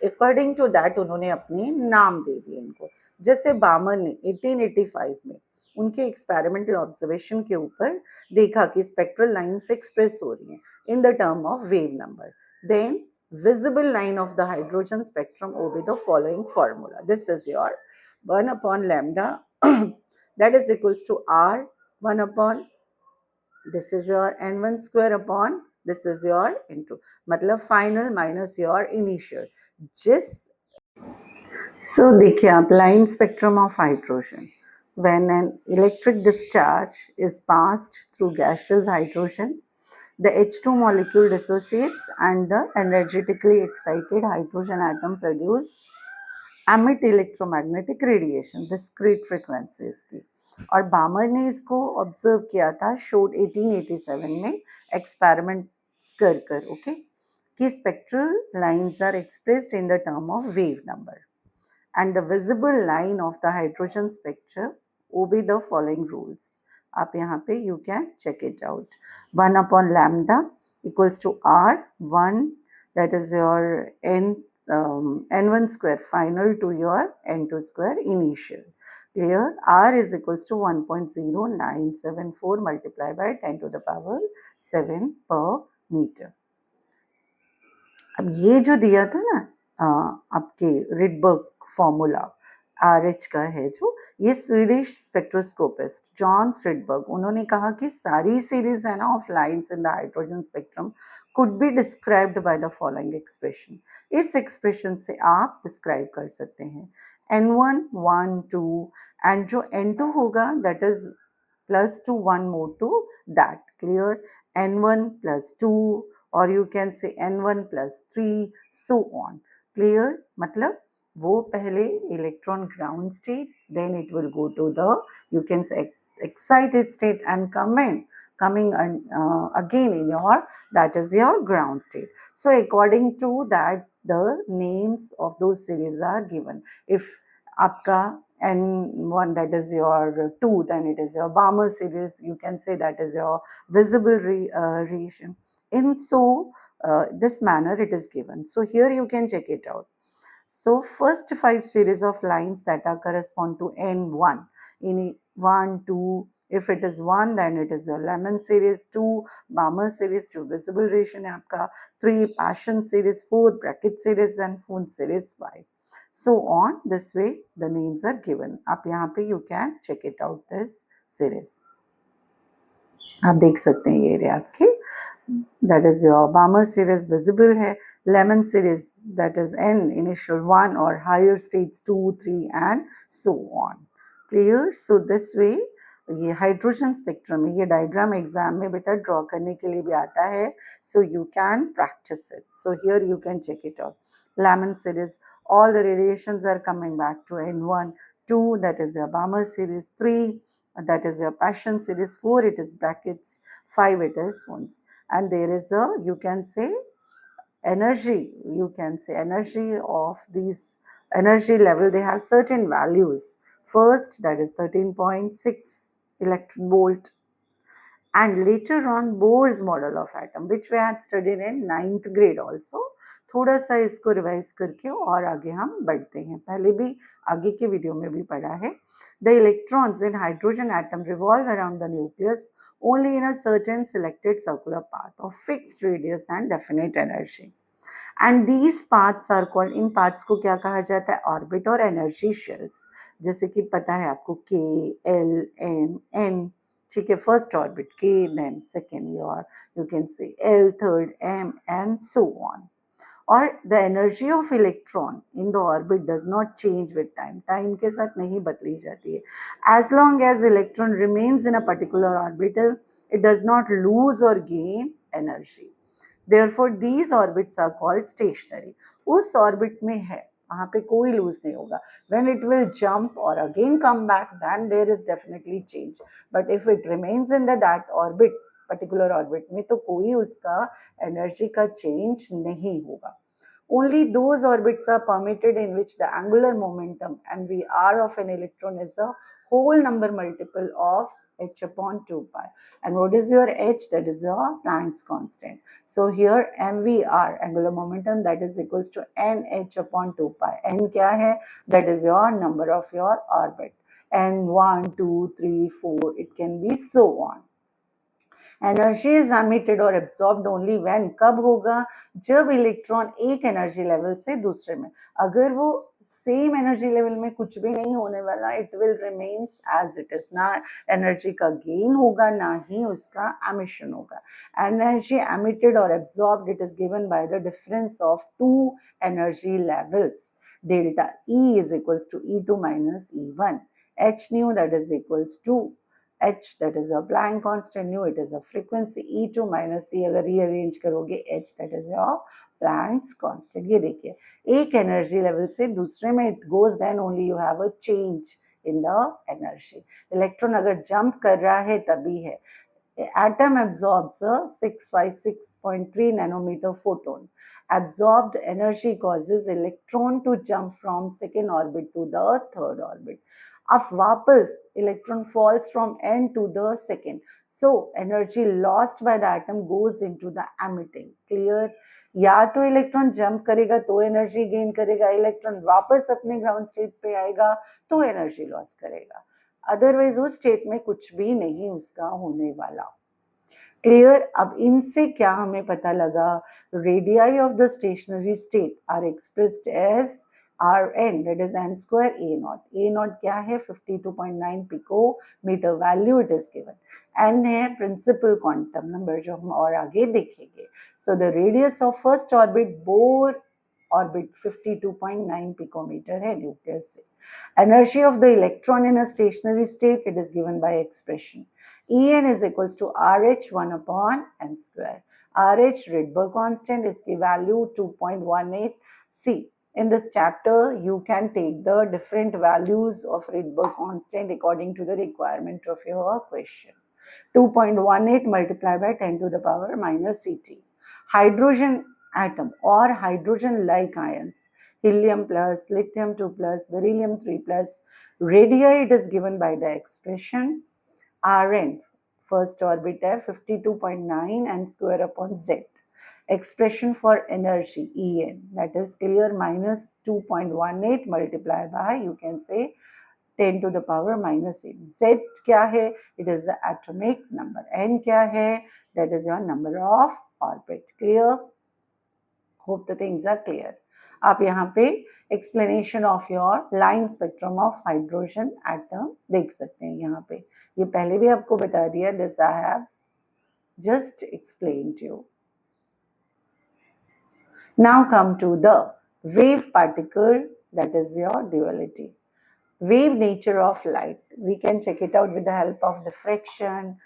अकॉर्डिंग टू दैट उन्होंने अपने नाम दे दिए इनको। जैसे बामर ने 1885 में उनके एक्सपेरिमेंटल ऑब्जर्वेशन के ऊपर देखा कि स्पेक्ट्रल लाइन्स एक्सप्रेस हो रही हैं in the term of wave number. Then visible line of the hydrogen spectrum obey the following formula. This is your 1 upon lambda that is equals to R 1 upon, this is your N1 square upon, this is your into, मतलब final minus your initial. जिस, so देखिए आप, line spectrum of hydrogen, when an electric discharge is passed through gaseous hydrogen, the H2 molecule dissociates and the energetically excited hydrogen atom produced emit electromagnetic radiation, discrete frequencies की। और बामर ने इसको observe किया था, showed 1887 में experiments कर okay, कि spectral lines are expressed in the term of wave number and the visible line of the hydrogen spectrum obey the following rules. आप यहाँ पे you can check it out. 1 upon lambda equals to R1, that is your N1 square final to your N2 square initial. Clear? R is equals to 1.0974 multiplied by 10 to the power 7 per meter. अब ये जो दिया था ना आपके Rydberg formula, RH का है जो, ये स्वीडिश स्पेक्ट्रोस्कोपिस्ट जॉन रिडबर्ग, उन्होंने कहा कि सारी सीरीज है ना of lines in the hydrogen spectrum could be described by the following expression. इस एक्सप्रेशन से आप डिस्क्राइब कर सकते हैं N1 1 2 एंड जो N2 होगा that is plus two 1 more to that. Clear? N1 plus 2 or you can say N1 plus 3 so on. Clear? मतलब वो पहले electron ground state, then it will go to the, you can say excited state and coming again in your, that is your ground state. So according to that the names of those series are given. If आपका N1 that is your 2, then it is your Balmer series, you can say that is your visible reaction. In so this manner it is given. So here you can check it out. So first 5 series of lines that are correspond to N1 in 1 2, if it is 1 then it is your lemon series, 2 Balmer series, 2 visible ration है आपका, 3 passion series, 4 bracket series and 4 series 5. So on this way the names are given. आप यहाँ पे you can check it out this series. आप देख सकते हैं ये रहे आपके, that is your Balmer series visible है, lemon series that is N initial 1 or higher states 2 3 and so on. Clear? So this way ये हाइड्रोजन स्पेक्ट्रम है, ये डायग्राम एग्जाम में बेटा ड्रॉ करने के लिए भी आता है, so you can practice it. So here you can check it out. Lemon series, all the radiations are coming back to N1, 2 that is your Balmer series, 3 that is your passion series, 4 it is brackets, 5 it is ones, and there is a, you can say energy, you can say energy of these energy level, they have certain values. First that is 13.6 electron volt, and later on Bohr's model of atom, which we had studied in 9th grade also. थोड़ा सा इसको revise करके और आगे हम बढ़ते हैं, पहले भी आगे के वीडियो में भी पढ़ा है. The electrons in hydrogen atom revolve around the nucleus only in a certain selected circular path of fixed radius and definite energy. And these paths are called, in paths को क्या कहा जाता है? ऑर्बिट और एनर्जी शेल्स. जैसे कि पता है आपको K, L, M, N, ठीक है, first orbit K, then second you can say L, third M, and so on. Or the energy of electron in the orbit does not change with time. Time के साथ नहीं बदली जाती है. As long as electron remains in a particular orbital, it does not lose or gain energy. Therefore these orbits are called stationary. उस orbit में है, वहाँ पे कोई lose नहीं होगा. When it will jump or again come back, then there is definitely change. But if it remains in that orbit, particular orbit में, तो कोई उसका energy का change नहीं होगा. Only those orbits are permitted in which the angular momentum mvr of an electron is a whole number multiple of h upon 2 pi. And what is your h? That is your Planck's constant. So here mvr, angular momentum, that is equals to nh upon 2 pi. N क्या है? That is your number of your orbit. N 1, 2, 3, 4, it can be so on. Energy is emitted और absorbed only when, कब होगा? जब electron एक energy level से दूसरे में, अगर वो सेम एनर्जी लेवल में कुछ भी नहीं होने वाला, it will remains as it is. ना एनर्जी का गेन होगा, ना ही उसका एमिशन होगा. एनर्जी एमिटेड और absorbed, it is given by the difference of two energy levels. Delta E is equals to E2 minus E1. H nu, that is equals to H, that is a Planck constant, nu it is a frequency, E2 minus E अगर rearrange करोगे H, that is your Planck's constant. ये देखिए, एक energy level से दूसरे में it goes, then only you have a change in the energy. Electron अगर jump कर रहा है तभी है. Atom absorbs a 656.3 nanometer photon. Absorbed energy causes electron to jump from second orbit to the third orbit. अब वापस electron falls from n to the second. So energy lost by the atom goes into the emitting. Clear? या तो electron jump करेगा तो energy gain करेगा, electron वापस अपने ground state पे आएगा तो एनर्जी लॉस करेगा. अदरवाइज उस स्टेट में कुछ भी नहीं उसका होने वाला. क्लियर? अब इनसे क्या हमें पता लगा? Radii of the stationary state are expressed as Rn, that is n square A naught. A naught क्या है? 52.9 picometer value it is given. n है principal quantum number जो हम और आगे देखेंगे. So the radius of first orbit, Bohr orbit 52.9 picometer है nucleus से. Energy of the electron in a stationary state, it is given by expression. En is equals to RH 1 upon n square. RH Rydberg constant, इसकी value 2.18. See, in this chapter you can take the different values of Rydberg constant according to the requirement of your question. 2.18 multiplied by 10 to the power minus Ct. Hydrogen atom or hydrogen like ions, helium plus, lithium 2 plus, beryllium 3 plus, radii, it is given by the expression Rn, first orbit है 52.9 n square upon z. Expression for energy En, that is clear, minus 2.18 multiplied by, you can say, 10 to the power minus 8. Z क्या है? It is the atomic number. N क्या है? That is your number of orbit. Clear? Hope the things are clear. आप यहाँ पे explanation of your line spectrum of hydrogen atom देख सकते हैं. यहाँ पे ये पहले भी आपको बता दिया. This I have just explained to you. Now come to the wave particle, that is your duality. Wave nature of light, we can check it out with the help of diffraction,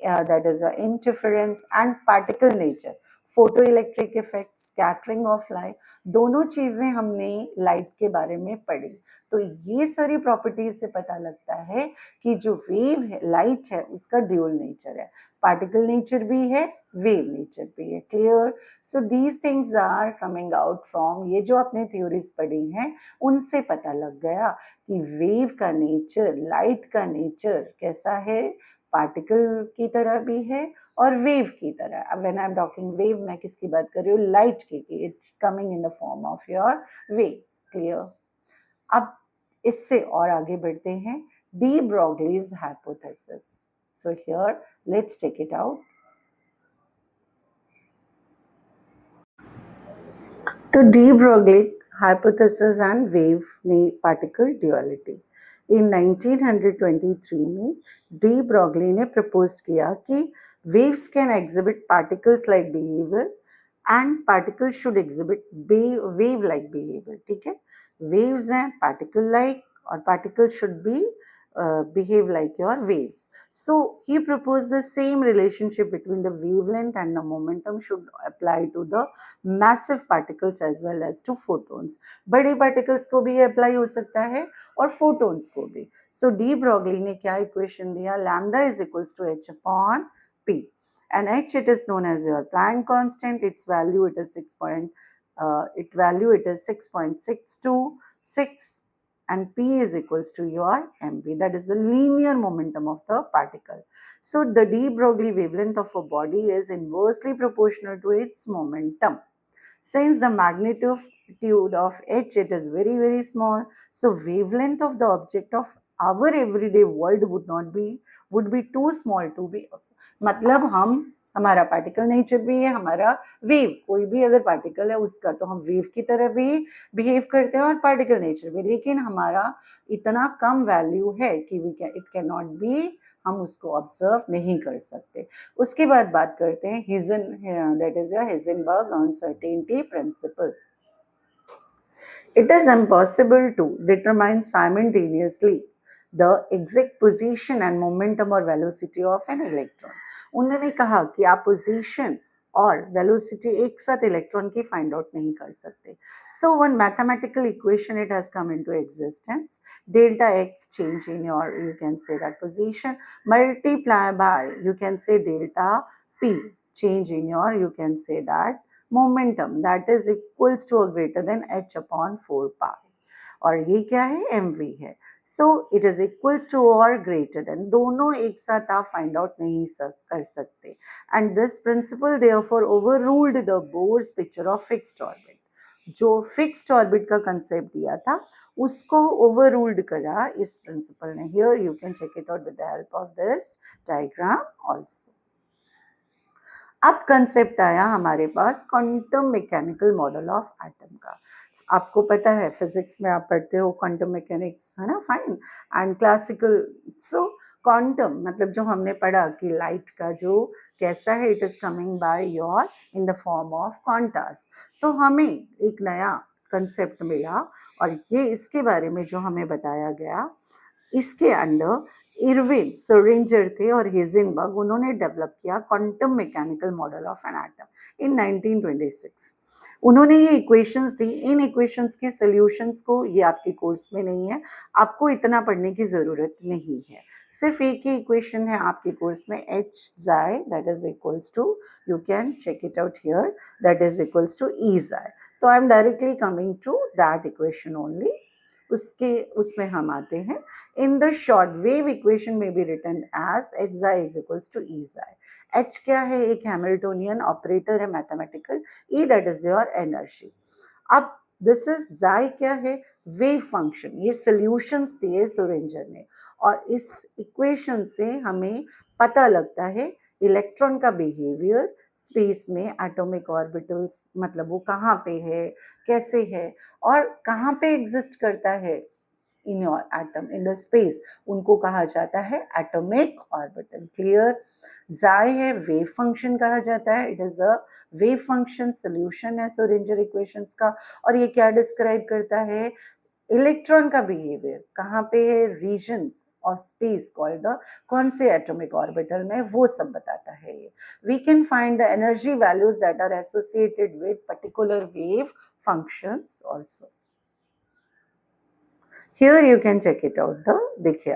that is the interference, and particle nature, photoelectric effect, scattering of light. दोनों चीजें हमने light के बारे में पढ़ी. तो ये सारी प्रॉपर्टीज से पता लगता है कि जो वेव है, लाइट है, उसका ड्यूअल नेचर है, पार्टिकल नेचर भी है, वेव नेचर भी है। Clear? So these things are coming out from, ये जो आपने थ्योरीज पढ़ी हैं उनसे पता लग गया कि वेव का नेचर, लाइट का नेचर कैसा है, पार्टिकल की तरह भी है और वेव की तरह। अब when I am talking wave, मैं किसकी बात कर रही हूँ? लाइट की। It's coming in the form of your waves. Clear? अब इससे और आगे बढ़ते हैं, de Broglie's hypothesis. So here let's take it out. तो de Broglie hypothesis and wave particle duality. In 1923 में डी ब्रोगली ने प्रपोज किया कि waves can exhibit particles like behavior and particles should exhibit wave like behavior. ठीक है, waves हैं particle like और particles should be behave like your waves. So he proposed the same relationship between the wavelength and the momentum should apply to the massive particles as well as to photons. बड़े particles को भी apply हो सकता है और photons को भी. So de Broglie ने क्या equation दिया? Lambda is equals to h upon p, and h it is known as your Planck constant. Its value it is 6.626, and p is equals to your mv, that is the linear momentum of the particle. So the de Broglie wavelength of a body is inversely proportional to its momentum. Since the magnitude of h it is very very small, so wavelength of the object of our everyday world would be too small to be, मतलब हमारा particle nature भी है, हमारा wave, कोई भी अगर particle है उसका तो हम वेव की तरह भी बिहेव करते हैं और पार्टिकल नेचर भी, लेकिन हमारा इतना कम वैल्यू है कि इट कैन नॉट बी, हम उसको ऑब्जर्व नहीं कर सकते। उसके बाद बात करते हैं that is Heisenberg uncertainty principle. It is impossible to determine simultaneously the exact position and momentum or velocity of an electron. उन्होंने कहा कि आप पोजीशन और वेलोसिटी एक साथ इलेक्ट्रॉन की फाइंड आउट नहीं कर सकते। So one mathematical equation it has come into existence. Delta x change in your, you can say that position, multiply by, you can say delta p change in your, you can say that momentum, that is equals to or greater than h upon 4 pi, और ये क्या है? mv है। So it is equals to और greater than, दोनों एक साथ आप फाइंड आउट नहीं कर सकते। And this principle therefore overruled the Bohr's picture of fixed orbit. जो फिक्स्ड ऑर्बिट का कंसेप्ट दिया था उसको ओवररूल्ड करा इस प्रिंसिपल ने। Here you can check it out with the help of this diagram also. अब कंसेप्ट आया हमारे पास quantum mechanical model of atom का। आपको पता है फिजिक्स में आप पढ़ते हो क्वांटम मैकेनिक्स, है ना, fine, and classical. So quantum मतलब जो हमने पढ़ा कि लाइट का जो कैसा है, it is coming by your in the form of Qantas. तो हमें एक नया कंसेप्ट मिला और ये इसके बारे में जो हमें बताया गया, इसके अंडर इरविन सोरेंजर थे और हिजेनबर्ग, उन्होंने डेवलप किया quantum mechanical model of an atom in 1926। उन्होंने ये इक्वेशंस दी। इन इक्वेशंस के सॉल्यूशंस को, ये आपके कोर्स में नहीं है, आपको इतना पढ़ने की ज़रूरत नहीं है, सिर्फ एक ही इक्वेशन है आपके कोर्स में, h xi that is equals to, you can check it out here, that is equals to e xi। तो I am directly coming to that equation only. उसमें हम आते हैं। In the short wave equation में be written as h xi is equals to e xi। h क्या है? एक Hamiltonian operator है mathematical, e that is your energy. अब दिस इज xi क्या है? Wave function. ये सॉल्यूशंस दिए सोरेंजर ने और इस इक्वेशन से हमें पता लगता है इलेक्ट्रॉन का बिहेवियर स्पेस में, एटॉमिक ऑर्बिटल्स, मतलब वो कहाँ पे है, कैसे है और कहाँ पे एग्जिस्ट करता है in your atom in the space, उनको कहा जाता है एटॉमिक ऑर्बिटल। क्लियर? xi है वेव फंक्शन कहा जाता है, it is a wave function, solution है सोरेंजर इक्वेशंस का, और ये क्या डिस्क्राइब करता है? इलेक्ट्रॉन का बिहेवियर कहाँ पे है, रीजन और स्पेस कॉल्ड द, कौन से एटॉमिक ऑर्बिटल में, वो सब बताता है ये। We can find the energy values that are associated with particular wave functions also. Here you can check it out the, देखिए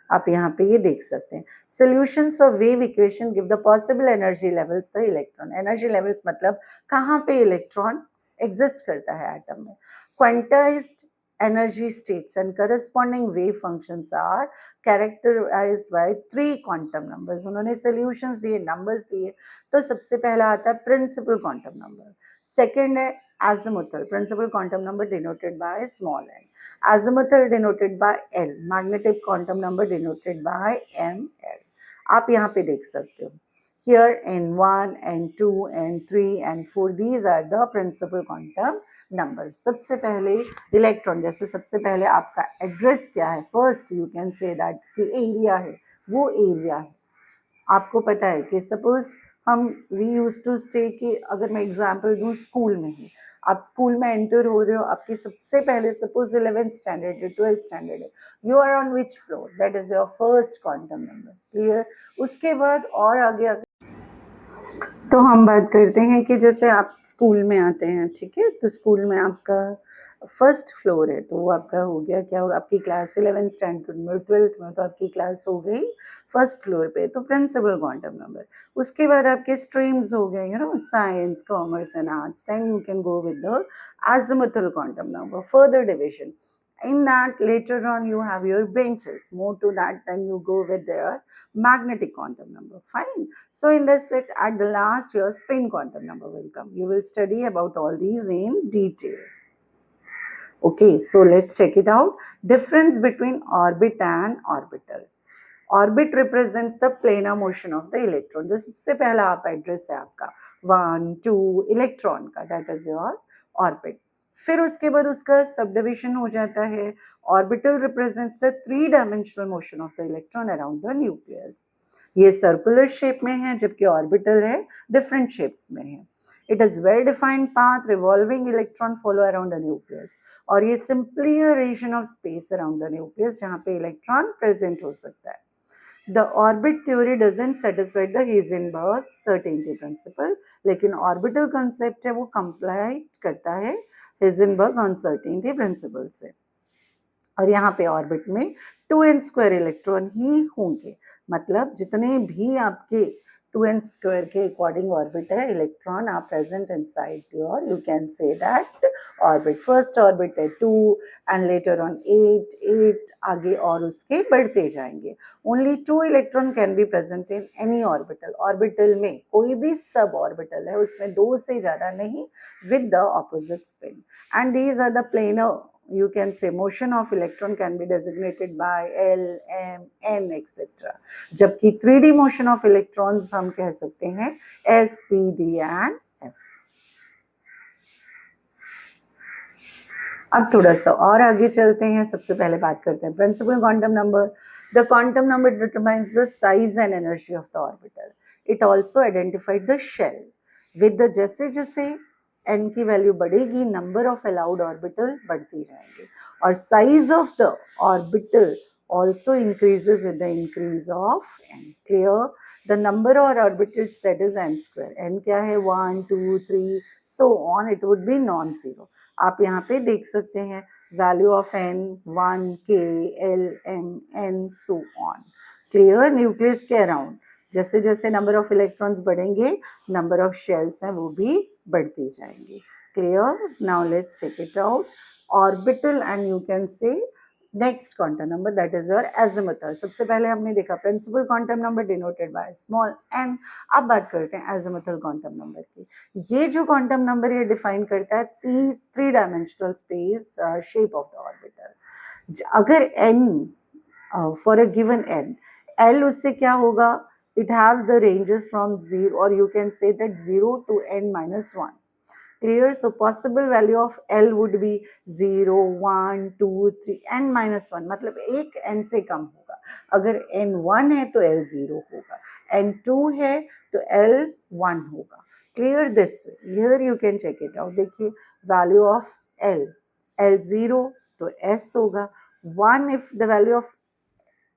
आप यहाँ पे ये देख सकते हैं, solutions of wave equation give the possible energy levels the electron. Energy levels मतलब कहाँ पे इलेक्ट्रॉन एग्जिस्ट करता है एटम में। Quantized energy states and corresponding wave functions are characterized by 3 quantum numbers। उन्होंने solutions दिए, numbers दिए, तो सबसे पहला आता है principal quantum number, second है azimuthal principal quantum number denoted by small n, azimuthal denoted by L, magnetic quantum number denoted by ML। आप यहाँ पे देख सकते हो, here N1, N2, N3, N4, these are the principal quantum numbers। सबसे पहले electron, जैसे सबसे पहले आपका एड्रेस क्या है, first you can say that कि एरिया है, वो एरिया है। आपको पता है कि सपोज हम वी यूज टू स्टे कि अगर मैं एग्जांपल दूं स्कूल में ही, आप स्कूल में एंटर हो रहे हो, आपकी सबसे पहले सपोज 11th स्टैंडर्ड है, 12th स्टैंडर्ड है, you are on which floor, that is your first quantum number. Clear? उसके बाद और आगे तो हम बात करते हैं कि जैसे आप स्कूल में आते हैं, ठीक है, तो स्कूल में आपका फर्स्ट फ्लोर है, तो वो आपका हो गया, क्या होगा, आपकी क्लास 11th स्टैंडर्ड में, 12th में, तो आपकी क्लास हो गई फर्स्ट फ्लोर पे, तो प्रिंसिपल क्वांटम नंबर। उसके बाद आपके स्ट्रीम्स हो गए, you know, science, commerce and arts, then you can go with the azimuthal quantum number, further division. In that, later on, you have your benches. More to that, then you go with their magnetic quantum number. Fine. So in this way, at the last, your spin quantum number will come. You will study about all these in detail. Okay, so let's check it out. Difference between orbit and orbital. Orbit represents the planar motion of the electron. जो सबसे पहला आप address है आपका 1, 2 electron का, that is your orbit. फिर उसके बाद उसका सब डिविजन हो जाता है। Orbital represents the 3 dimensional motion of the electron around the nucleus. ये सर्कुलर शेप में है, जबकि ऑर्बिटल है डिफरेंट शेप्स में है। It is well defined path revolving electron follow around the nucleus, और ये simply a region of space around the nucleus जहाँ पे इलेक्ट्रॉन प्रेजेंट हो सकता है। The orbit theory doesn't satisfy the Heisenberg certainty principle, लेकिन ऑर्बिटल कंसेप्ट है वो कंप्लाई करता है Heisenberg अनसर्टेनिटी प्रिंसिपल से। और यहाँ पे ऑर्बिट में 2n² इलेक्ट्रॉन ही होंगे, मतलब जितने भी आपके 2n² के अकॉर्डिंग ऑर्बिट है, electron are present inside your, you can say that orbit. First orbit है 2 एंड लेटर ऑन 8 आगे और उसके बढ़ते जाएंगे। Only 2 electron can be present in any orbital. Orbital में कोई भी सब ऑर्बिटल है उसमें 2 से ज़्यादा नहीं, with the opposite spin, and these are the planar, you can say motion of electron can be designated by L, M, N, etc. जबकि 3D motion of electrons हम कह सकते हैं S, P, D and F। अब थोड़ा सा और आगे चलते हैं। सबसे पहले बात करते हैं principal quantum number. The quantum number determines the size and energy of the orbital. It also identified the shell with the, जैसे जैसे n की वैल्यू बढ़ेगी, नंबर ऑफ अलाउड ऑर्बिटल बढ़ती जाएंगे, और size of the orbital also increases with the increase of n. Clear? The number of orbitals, that is n square. n क्या है? 1, 2, 3 so on, it would be non-zero. आप यहाँ पे देख सकते हैं value of n 1, k, l, m, n so on. Clear? Nucleus के around जैसे जैसे नंबर ऑफ इलेक्ट्रॉन्स बढ़ेंगे, नंबर ऑफ शेल्स हैं वो भी बढ़ती जाएंगी। Clear? Now let's check it out. Orbital and you can say next quantum number, that is your azimuthal. सबसे पहले हमने देखा principal quantum number denoted by small n। अब बात करते हैं एजिमुथल क्वांटम नंबर की। ये जो क्वांटम नंबर ये डिफाइन करता है 3 dimensional space shape of the orbital. अगर n for a given n, l उससे क्या होगा, it has the ranges from 0, or you can say that 0 to n minus 1. Clear? So possible value of L would be 0, 1, 2, 3, n minus 1, मतलब एक n से कम होगा। अगर n 1 है तो L 0 होगा, n 2 है तो L 1 होगा। Clear this way? Here you can check it out. देखिए value of L 0 तो S होगा, 1 if the value of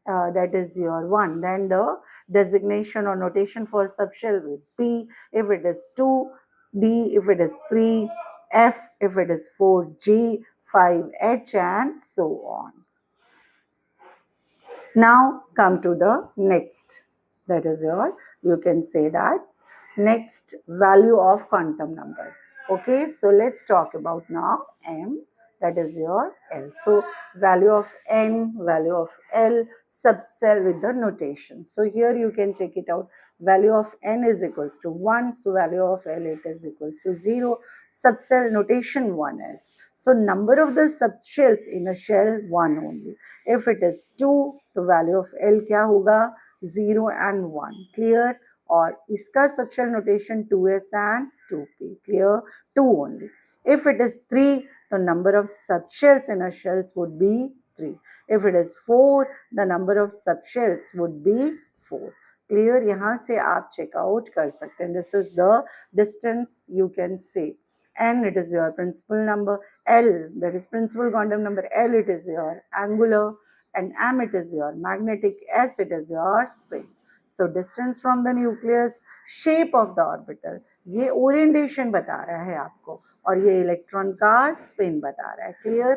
that is your 1, then the designation or notation for subshell will be P if it is 2, D if it is 3, F if it is 4, G 5H and so on. Now come to the next, that is your, you can say that next value of quantum number. Okay, so let's talk about now M, that is your L. So value of N, value of L, subcell with the notation. So here you can check it out. Value of N is equals to 1, so value of L it is equals to 0. Subcell notation 1 is. So number of the subshells in a shell 1 only. If it is 2, तो value of L क्या होगा? 0 and 1. Clear? और इसका subshell notation 2s and 2p. Clear? 2 only. If it is 3, the number of subshells in a shells would be 3. If it is 4, the number of subshells would be 4. Clear? यहाँ से आप check out कर सकते हैं. This is the distance you can say. N, it is your principal number. L, that is principal quantum number. L, it is your angular. And M, it is your magnetic. S, it is your spin. So distance from the nucleus, shape of the orbital, ये orientation बता रहा है आपको, और ये electron का spin बता रहा है. क्लियर?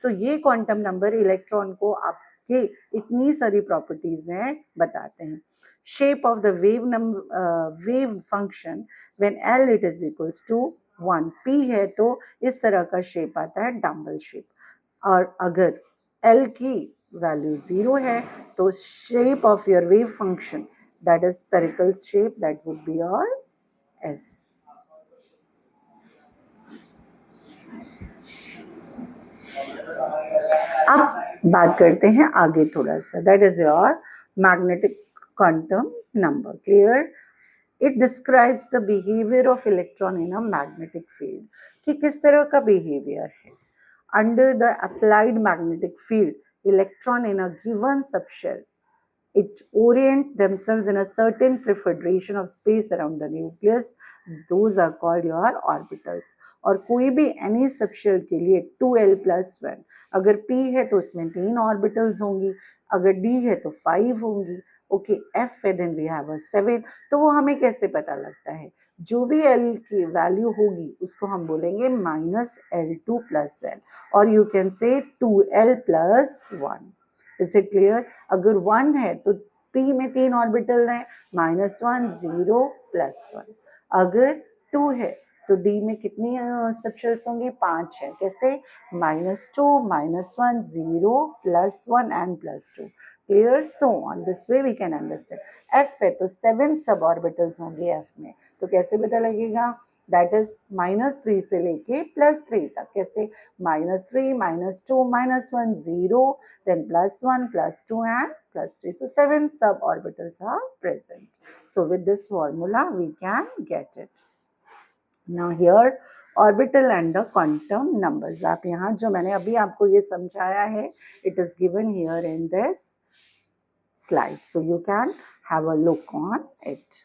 तो ये क्वांटम नंबर इलेक्ट्रॉन को आपके इतनी सारी प्रॉपर्टीज हैं बताते हैं. Shape of the wave function when L it is equals to 1, P है तो इस तरह का शेप आता है, डम्बल शेप. और अगर L की वैल्यू 0 है तो shape of your wave function, that is spherical shape, that would be your S. अब बात करते हैं आगे थोड़ा सा. That is your magnetic quantum number. Clear? It describes the behavior of electron in a magnetic field. कि किस तरह का behavior है. Under the applied magnetic field, electron in a given subshell, it orient themselves in a certain preferred region of space around the nucleus. Those are called your orbitals. और कोई भी any subshell के लिए 2l plus 1, अगर p है तो उसमें 3 orbitals होंगी, अगर d है तो 5 होंगी. ओके, f है then we have a 7. तो वो हमें कैसे पता लगता है? जो भी l की वैल्यू होगी उसको हम बोलेंगे -L2 plus l, और यू कैन से 2l plus 1. Is it clear? अगर 1 है तो p में 3 ऑर्बिटल हैं, -1, 0, +1. अगर 2 है तो d में कितनी सबशेल्स होंगी? 5 है. कैसे? -2, -1, 0, +1 and +2. Clear? So on this way we can understand. f है तो 7 सब ऑर्बिटल्स होंगे f में, तो कैसे पता लगेगा? दैट इज -3 से लेके +3 तक. कैसे? -3, -2, -1, 0, then +1, +2 and +3. So 7 suborbitals are present. So with this formula we can get it. Now here orbital and the quantum numbers. आप यहाँ जो मैंने अभी आपको ये समझाया है, it is given here in this slide. So you can have a look on it.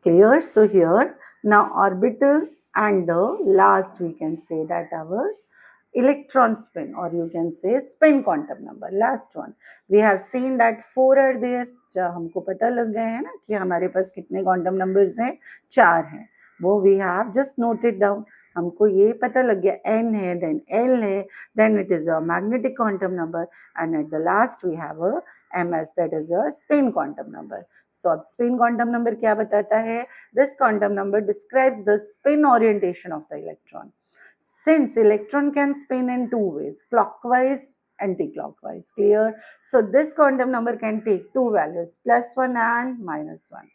Clear? So here now orbital and the last we can say that our electron spin, or you can say spin quantum number, last one. We have seen that 4 are there. जब हमको पता लग गए हैं ना कि हमारे पास कितने क्वांटम नंबर्स हैं, 4 हैं. वो we have just noted down. हमको ये पता लग गया n है, then l है, then it is a magnetic quantum number, and at the last we have a ms, that is a spin quantum number. So spin quantum number क्या बताता है? This quantum number describes the spin orientation of the electron. Since electron can spin in 2 ways, clockwise, anti-clockwise. Clear? So this quantum number can take 2 values, +1 and -1.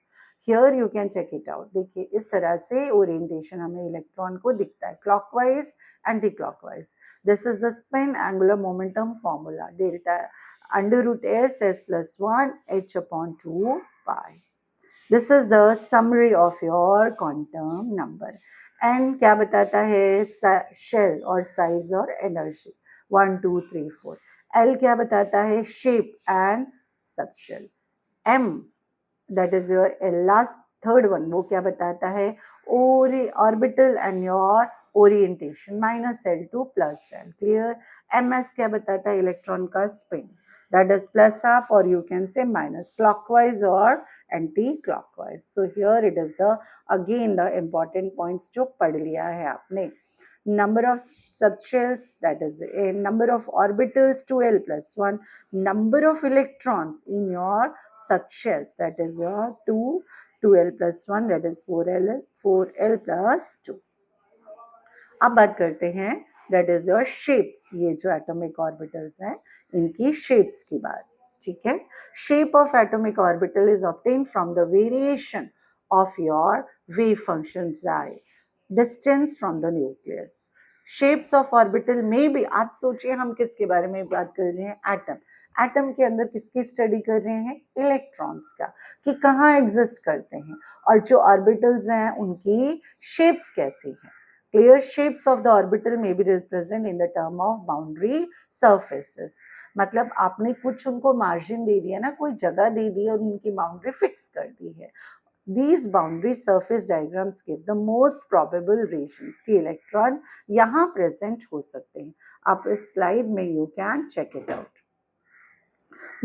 Here you can check it out. देखिए इस तरह से orientation हमें electron को दिखता है, clockwise, anti-clockwise. This is the spin angular momentum formula, delta √S s plus 1 h upon 2 pi. This is the summary of your quantum number. And क्या बताता है? शेल और साइज और एनर्जी, 1, 2, 3, 4. एल क्या बताता है? Shape and subshell. M, that is your last third one, वो क्या बताता है? Orbital and your orientation, -L2 + L. Clear? M S क्या बताता है? इलेक्ट्रॉन का spin, that is +half, or you can say minus, clockwise or anti-clockwise. So here it is the again the important points जो पढ़ लिया है आपने. number of subshells, that is a number of orbitals to L plus 1, number of electrons in your subshells, that is your 2L plus 1, that is 4L plus 2. अब बात करते हैं that is your shapes, ये जो atomic orbitals हैं इनकी shapes की बात, ठीक है. Shape of atomic orbital is obtain from the variation of your wave function xi, distance from the nucleus. Shapes of orbital में भी, आप सोचिए हम किसके बारे में बात कर रहे हैं, एटम. एटम के अंदर किसकी स्टडी कर रहे हैं, इलेक्ट्रॉन्स का, कि कहाँ एग्जिस्ट करते हैं और जो ऑर्बिटल्स हैं उनकी शेप्स कैसी हैं. Clear shapes of the orbital may be represented in the term of boundary surfaces. मतलब आपने कुछ उनको मार्जिन दे दिया ना, कोई जगह दे दी और उनकी बाउंड्री फिक्स कर दी है. These boundary surface diagrams give the most probable regions कि इलेक्ट्रॉन यहाँ प्रेजेंट हो सकते हैं. आप इस स्लाइड में you can check it out.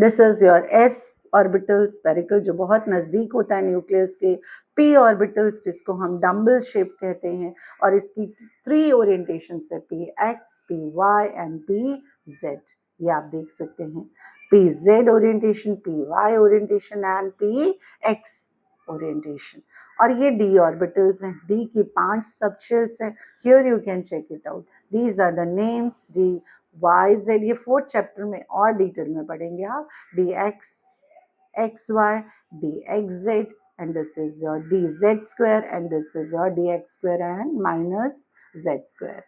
This is your S orbital spherical जो बहुत नज़दीक होता है न्यूक्लियस के. पी ऑर्बिटल्स जिसको हम डम्बल शेप कहते हैं और इसकी 3 ओरिएंटेशन है, P X, P Y and P Z. ये आप देख सकते हैं, P Z orientation, P Y orientation and P X orientation. और ये डी ऑर्बिटल्स हैं, डी की 5 सबशेल्स हैं. Here you can check it out. These are the names D Y Z. ये 4th चैप्टर में और डिटेल में पढ़ेंगे आप. D X, xy, dxz, and this is your dz square, and this is your dx square and minus z square.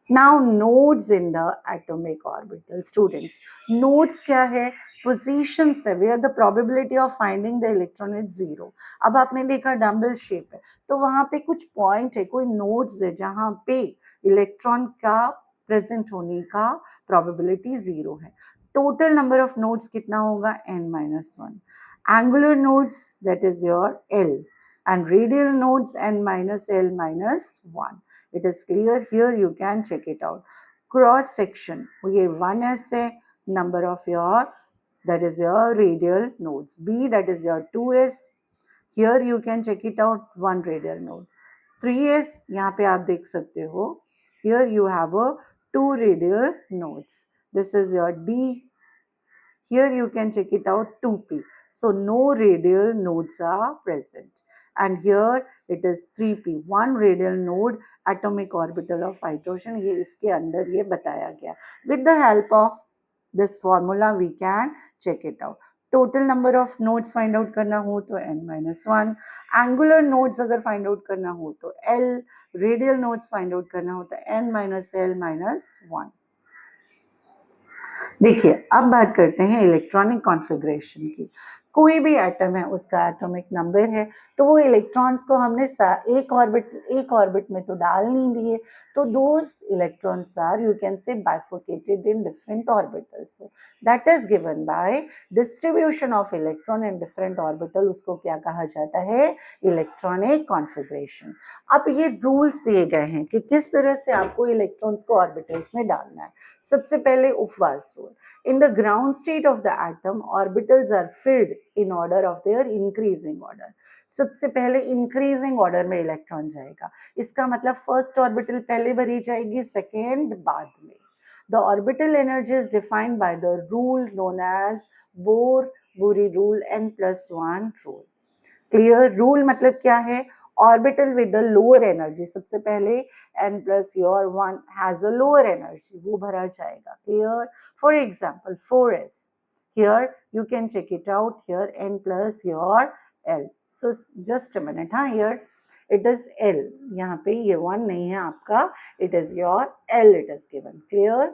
Now nodes in the atomic orbital. Students, nodes क्या है, positions है where the probability of finding the electron is 0. अब आपने देखा dumbbell shape है तो वहाँ पे कुछ पॉइंट है, कोई नोड्स है जहाँ पे इलेक्ट्रॉन का प्रेजेंट होने का probability 0 है. Total number of nodes कितना होगा, n-1. Angular nodes, that is your L, and radial nodes n-L-1. It is clear. Here you can check it out. Cross section, ये 1s है, number of your, that is your radial nodes. B, that is your 2s. Here you can check it out, 1 radial node. 3s, यहाँ पे आप देख सकते हो. Here you have a 2 radial nodes. This is your D. Here you can check it out, 2p. So no radial nodes are present. And here it is 3p, 1 radial node, atomic orbital of hydrogen. ये इसके अंदर ये बताया गया. With the help of this formula we can check it out. Total number of nodes find out करना हो तो n-1. Angular nodes अगर find out करना हो तो L. Radial nodes find out करना हो तो n-L-1. देखिए अब बात करते हैं इलेक्ट्रॉनिक कॉन्फ़िगरेशन की. कोई भी एटम है उसका एटॉमिक नंबर है तो वो इलेक्ट्रॉन्स को हमने एक ऑर्बिट में तो डाल नहीं दिए, तो those electrons are you can say bifurcated in different orbitals. So that is given by distribution of electron in different orbital. उसको क्या कहा जाता है, इलेक्ट्रॉनिक कॉन्फ़िगरेशन. अब ये रूल्स दिए गए हैं कि किस तरह से आपको इलेक्ट्रॉन्स को ऑर्बिटल्स में डालना है. सबसे पहले उपवास rule. In the ground state of the atom, orbitals are filled in order of their increasing order. सबसे पहले increasing order में इलेक्ट्रॉन जाएगा. इसका मतलब फर्स्ट ऑर्बिटल पहले भरी जाएगी, सेकेंड बाद में. The orbital energy is defined by the rule known as Bohr-Bury rule, n+1 rule. Clear? Rule मतलब क्या है, orbital with the lower energy, सबसे पहले n+1 has a lower energy, वो भरा जाएगा. Clear? For example 4s. here you can check it out. Here n plus your l. so just a minute. हाँ, here it is l. यहाँ पे ये 1 नहीं है आपका, it is your l it is given. clear?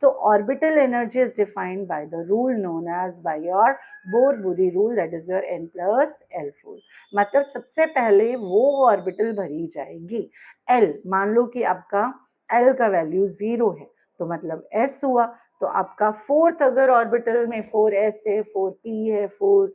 So orbital energy is defined by the rule known as by your Bohr-Bury rule, that is your n plus l rule. मतलब सबसे पहले वो ऑर्बिटल भरी जाएगी l. मान लो कि आपका l का वैल्यू 0 है तो मतलब s हुआ. तो आपका फोर्थ अगर ऑर्बिटल में 4s है, 4p है, 4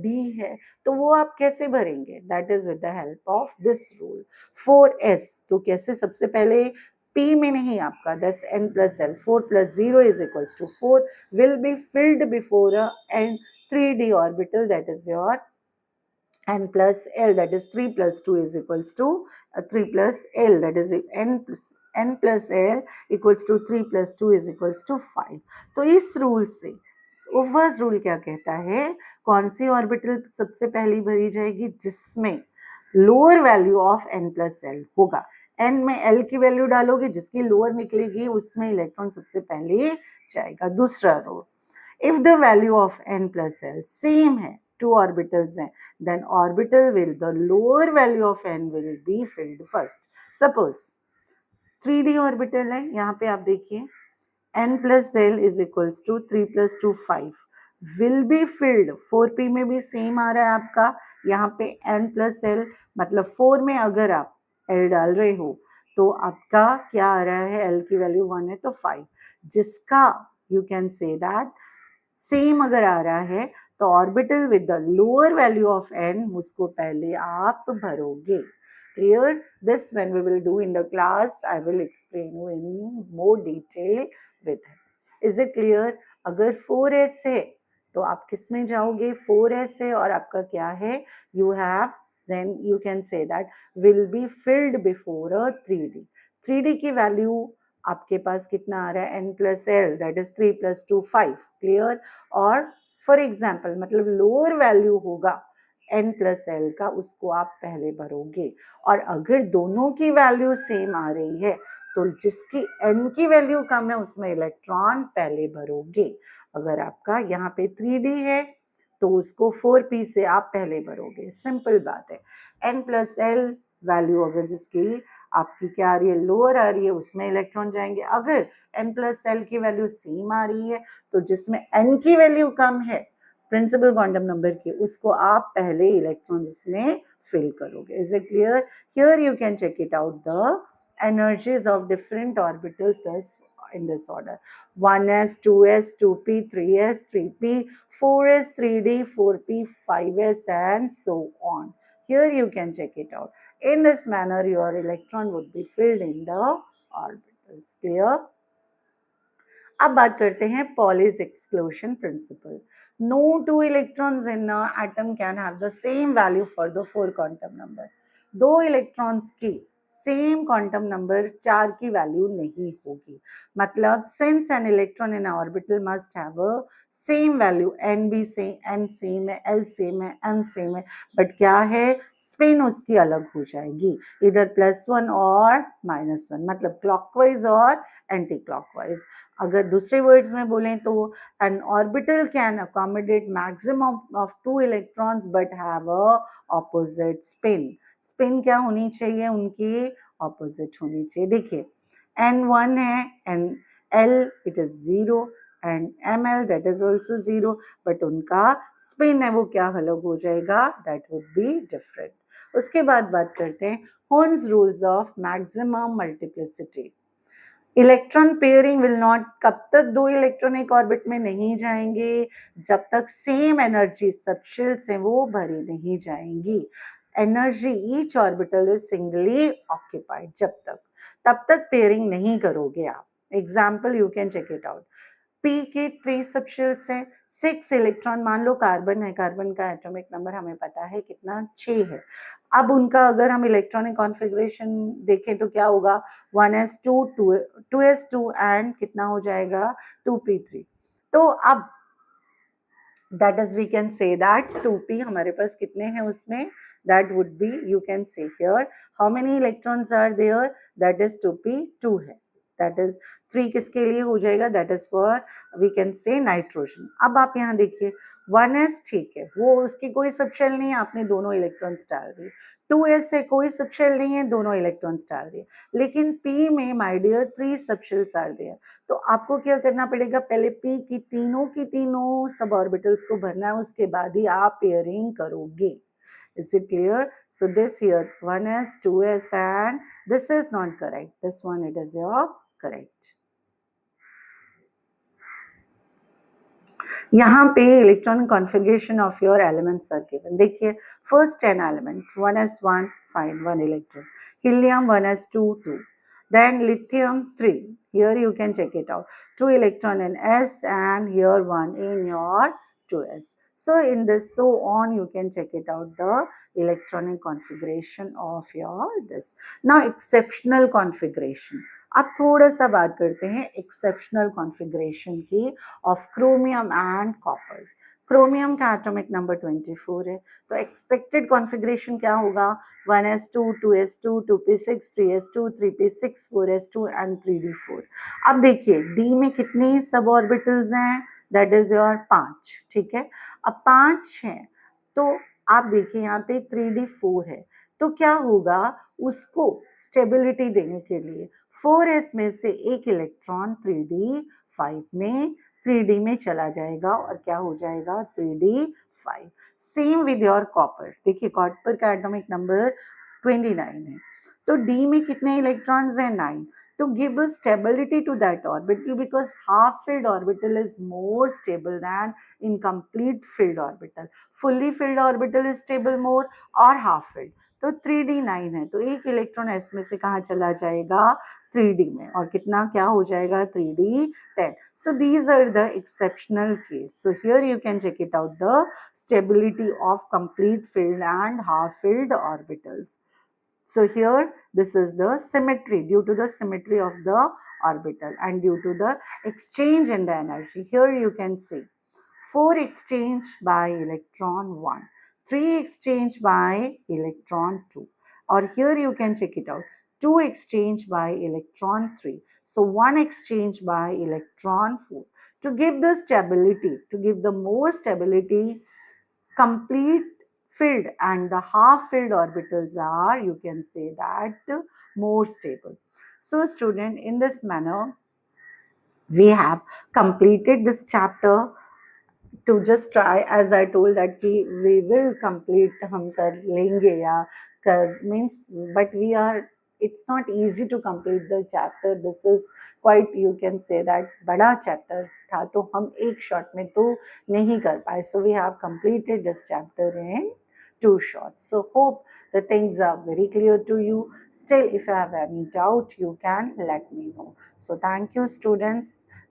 d है, तो वो आप कैसे भरेंगे? That is with the help of this rule. 4s तो कैसे, सबसे पहले p में नहीं आपका 10 n plus l, 4 plus 0 is equals to 4 will be filled before a n 3d orbital, that is your n plus l, that is 3 plus 2 is equals to 3 plus l, that is n plus l equals to 3 plus 2 is equals to 5. तो इस rule से first rule क्या कहता है, कौन सी orbital सबसे पहली भरी जाएगी, जिसमें lower value of n plus l होगा। n में l की वैल्यू डालोगे, जिसकी लोअर निकलेगी उसमें इलेक्ट्रॉन सबसे पहले जाएगा। दूसरा rule, if the value of n plus l same है, two orbitals हैं, then orbital will, the lower value of n will be filled first. Suppose 3d orbital है, यहाँ पे आप देखिए n plus l is equals to 3 plus 2 5 will be filled, 4p में भी same आ रहा है आपका, यहाँ पे n plus l मतलब 4 में अगर आप l डाल रहे हो तो आपका क्या आ रहा है, l की वैल्यू 1 है तो 5, जिसका you can say that same अगर आ रहा है तो orbital with the lower value of n उसको पहले आप भरोगे। Clear? This when we will do in the class, I will explain you in more detail with it. Is it clear? अगर 4s है तो आप किस में जाओगे, 4s है और आपका क्या है, you have, then you can say that will be filled before a 3d. 3d की वैल्यू आपके पास कितना आ रहा है, n plus l, that is 3 plus 2 5. Clear? और फॉर एग्जाम्पल मतलब लोअर वैल्यू होगा n प्लस l का, उसको आप पहले भरोगे। और अगर दोनों की वैल्यू सेम आ रही है तो जिसकी n की वैल्यू कम है उसमें इलेक्ट्रॉन पहले भरोगे। अगर आपका यहाँ पे 3d है तो उसको 4p से आप पहले भरोगे, सिंपल बात है। n प्लस l वैल्यू अगर जिसकी आपकी क्या आ रही है, लोअर आ रही है, उसमें इलेक्ट्रॉन जाएंगे। अगर n प्लस l की वैल्यू सेम आ रही है तो जिसमें n की वैल्यू कम है प्रिंसिपल क्वांटम नंबर की, उसको आप पहले इलेक्ट्रॉन इसमें फिल करोगे। Is it clear? Here you can check it out the energies of different orbitals thus in this order: 1s, 2s, 2p, 3s, 3p, 4s, 3d, 4p, 5s and so on. Here you can check it out. In this manner your electron would be filled in the orbitals. Clear? अब बात करते हैं Pauli's exclusion principle. No two electrons in an atom can have the same value for the 4 quantum number. दो electrons की same quantum number 4 की value नहीं होगी। मतलब since N electron in orbital must have a same value, N भी same, N same है, L same है, M same है, बट क्या है, स्पिन उसकी अलग हो जाएगी, इधर +1 और -1, मतलब क्लॉकवाइज और एंटी क्लॉकवाइज। अगर दूसरे वर्ड्स में बोलें तो an orbital can accommodate maximum of 2 electrons but have a opposite spin. Spin क्या होनी चाहिए, उनकी ऑपोजिट होनी चाहिए। देखिए n1 है, n l it is 0 and ml that is also 0, but उनका स्पिन है वो क्या अलग हो जाएगा, दैट वुड बी डिफरेंट। उसके बाद बात करते हैं horns rules of maximum multiplicity. Electron pairing will not, कब तक दो इलेक्ट्रॉन एक ऑर्बिट में नहीं जाएंगे, जब तक सेम एनर्जी सबशेल्स हैं वो भरी नहीं जाएंगी। Energy each orbital is singly occupied, जब तक, तब तक पेयरिंग नहीं करोगे आप। Example you can check it out. P के 3 सबशेल्स हैं, 6 इलेक्ट्रॉन, मान लो कार्बन है, कार्बन का एटॉमिक नंबर हमें पता है कितना, 6 है। अब उनका अगर हम इलेक्ट्रॉनिक कॉन्फ़िगरेशन देखें तो क्या होगा, 1s2 2s2 एंड कितना हो जाएगा 2p3। तो अब that is we can say that 2p हमारे पास कितने हैं उसमें, that would be, you can say here how many electrons are there, that is 2p 2 है, दैट इज 3 किसके लिए हो जाएगा, that is for we can say nitrogen. अब आप यहाँ देखिए 1s ठीक है, वो उसकी कोई सबशेल नहीं है, आपने दोनों इलेक्ट्रॉन्स डाल दिए। 2s से कोई सबशेल नहीं है, दोनों इलेक्ट्रॉन्स डाल दिए। लेकिन p में my dear 3 subshells are there, तो आपको क्या करना पड़ेगा, पहले p की तीनों सब ऑर्बिटल्स को भरना है, उसके बाद ही आप पेयरिंग करोगे। Is it clear? So this here 1s, 2s and this is not correct. This one it is your correct. यहाँ पे electronic configuration of your elements are given. देखिए first 10 element 1s1 fine 1 electron, helium 1s2 2, then lithium 3, here you can check it out, 2 electron in s and here 1 in your 2s, So in this so on you can check it out, the electronic configuration of your this. Now exceptional configuration, अब थोड़ा सा बात करते हैं exceptional configuration की of chromium and copper. Chromium का atomic number 24 है, तो एक्सपेक्टेड कॉन्फ़िगरेशन क्या होगा, 1s2 2s2 2p6 3s2 3p6 4s2 and 3d4। अब देखिए डी में कितने सब ऑर्बिटल्स हैं, दैट इज योर 5, ठीक है। अब 5 हैं तो आप देखिए यहाँ पे 3d4 है, तो क्या होगा, उसको स्टेबिलिटी देने के लिए 4s में से एक इलेक्ट्रॉन 3d5 में 3d में चला जाएगा और क्या हो जाएगा 3d5। Same with your copper, देखिए कॉपर का एटॉमिक नंबर 29 है, तो डी में कितने इलेक्ट्रॉन्स हैं 9, to give a stability to that orbital, because half filled orbital is more stable than incomplete filled orbital. Fully filled orbital is stable more और half filled, तो 3d9 है, तो एक इलेक्ट्रॉन s में से कहाँ चला जाएगा 3d में, और कितना क्या हो जाएगा 3d10। So these are the exceptional case. So here you can check it out, the stability of complete filled and half filled orbitals. So here this is the symmetry, due to the symmetry of the orbital and due to the exchange in the energy. Here you can see 4 exchange by electron 1, 3 exchange by electron 2, or here you can check it out, 2 exchange by electron 3. So 1 exchange by electron 4. To give the stability, to give the more stability, complete filled and the half filled orbitals are, you can say that, more stable. So student, in this manner we have completed this chapter. To just try, as I told that we will complete, हम कर लेंगे या कर means, but we are, it's not easy to complete the chapter. This is quite, you can say that बड़ा chapter था, तो हम एक shot में तो नहीं कर पाए. So we have completed this chapter in 2 shots. So hope the things are very clear to you. Still, if you have any doubt, you can let me know. So thank you students.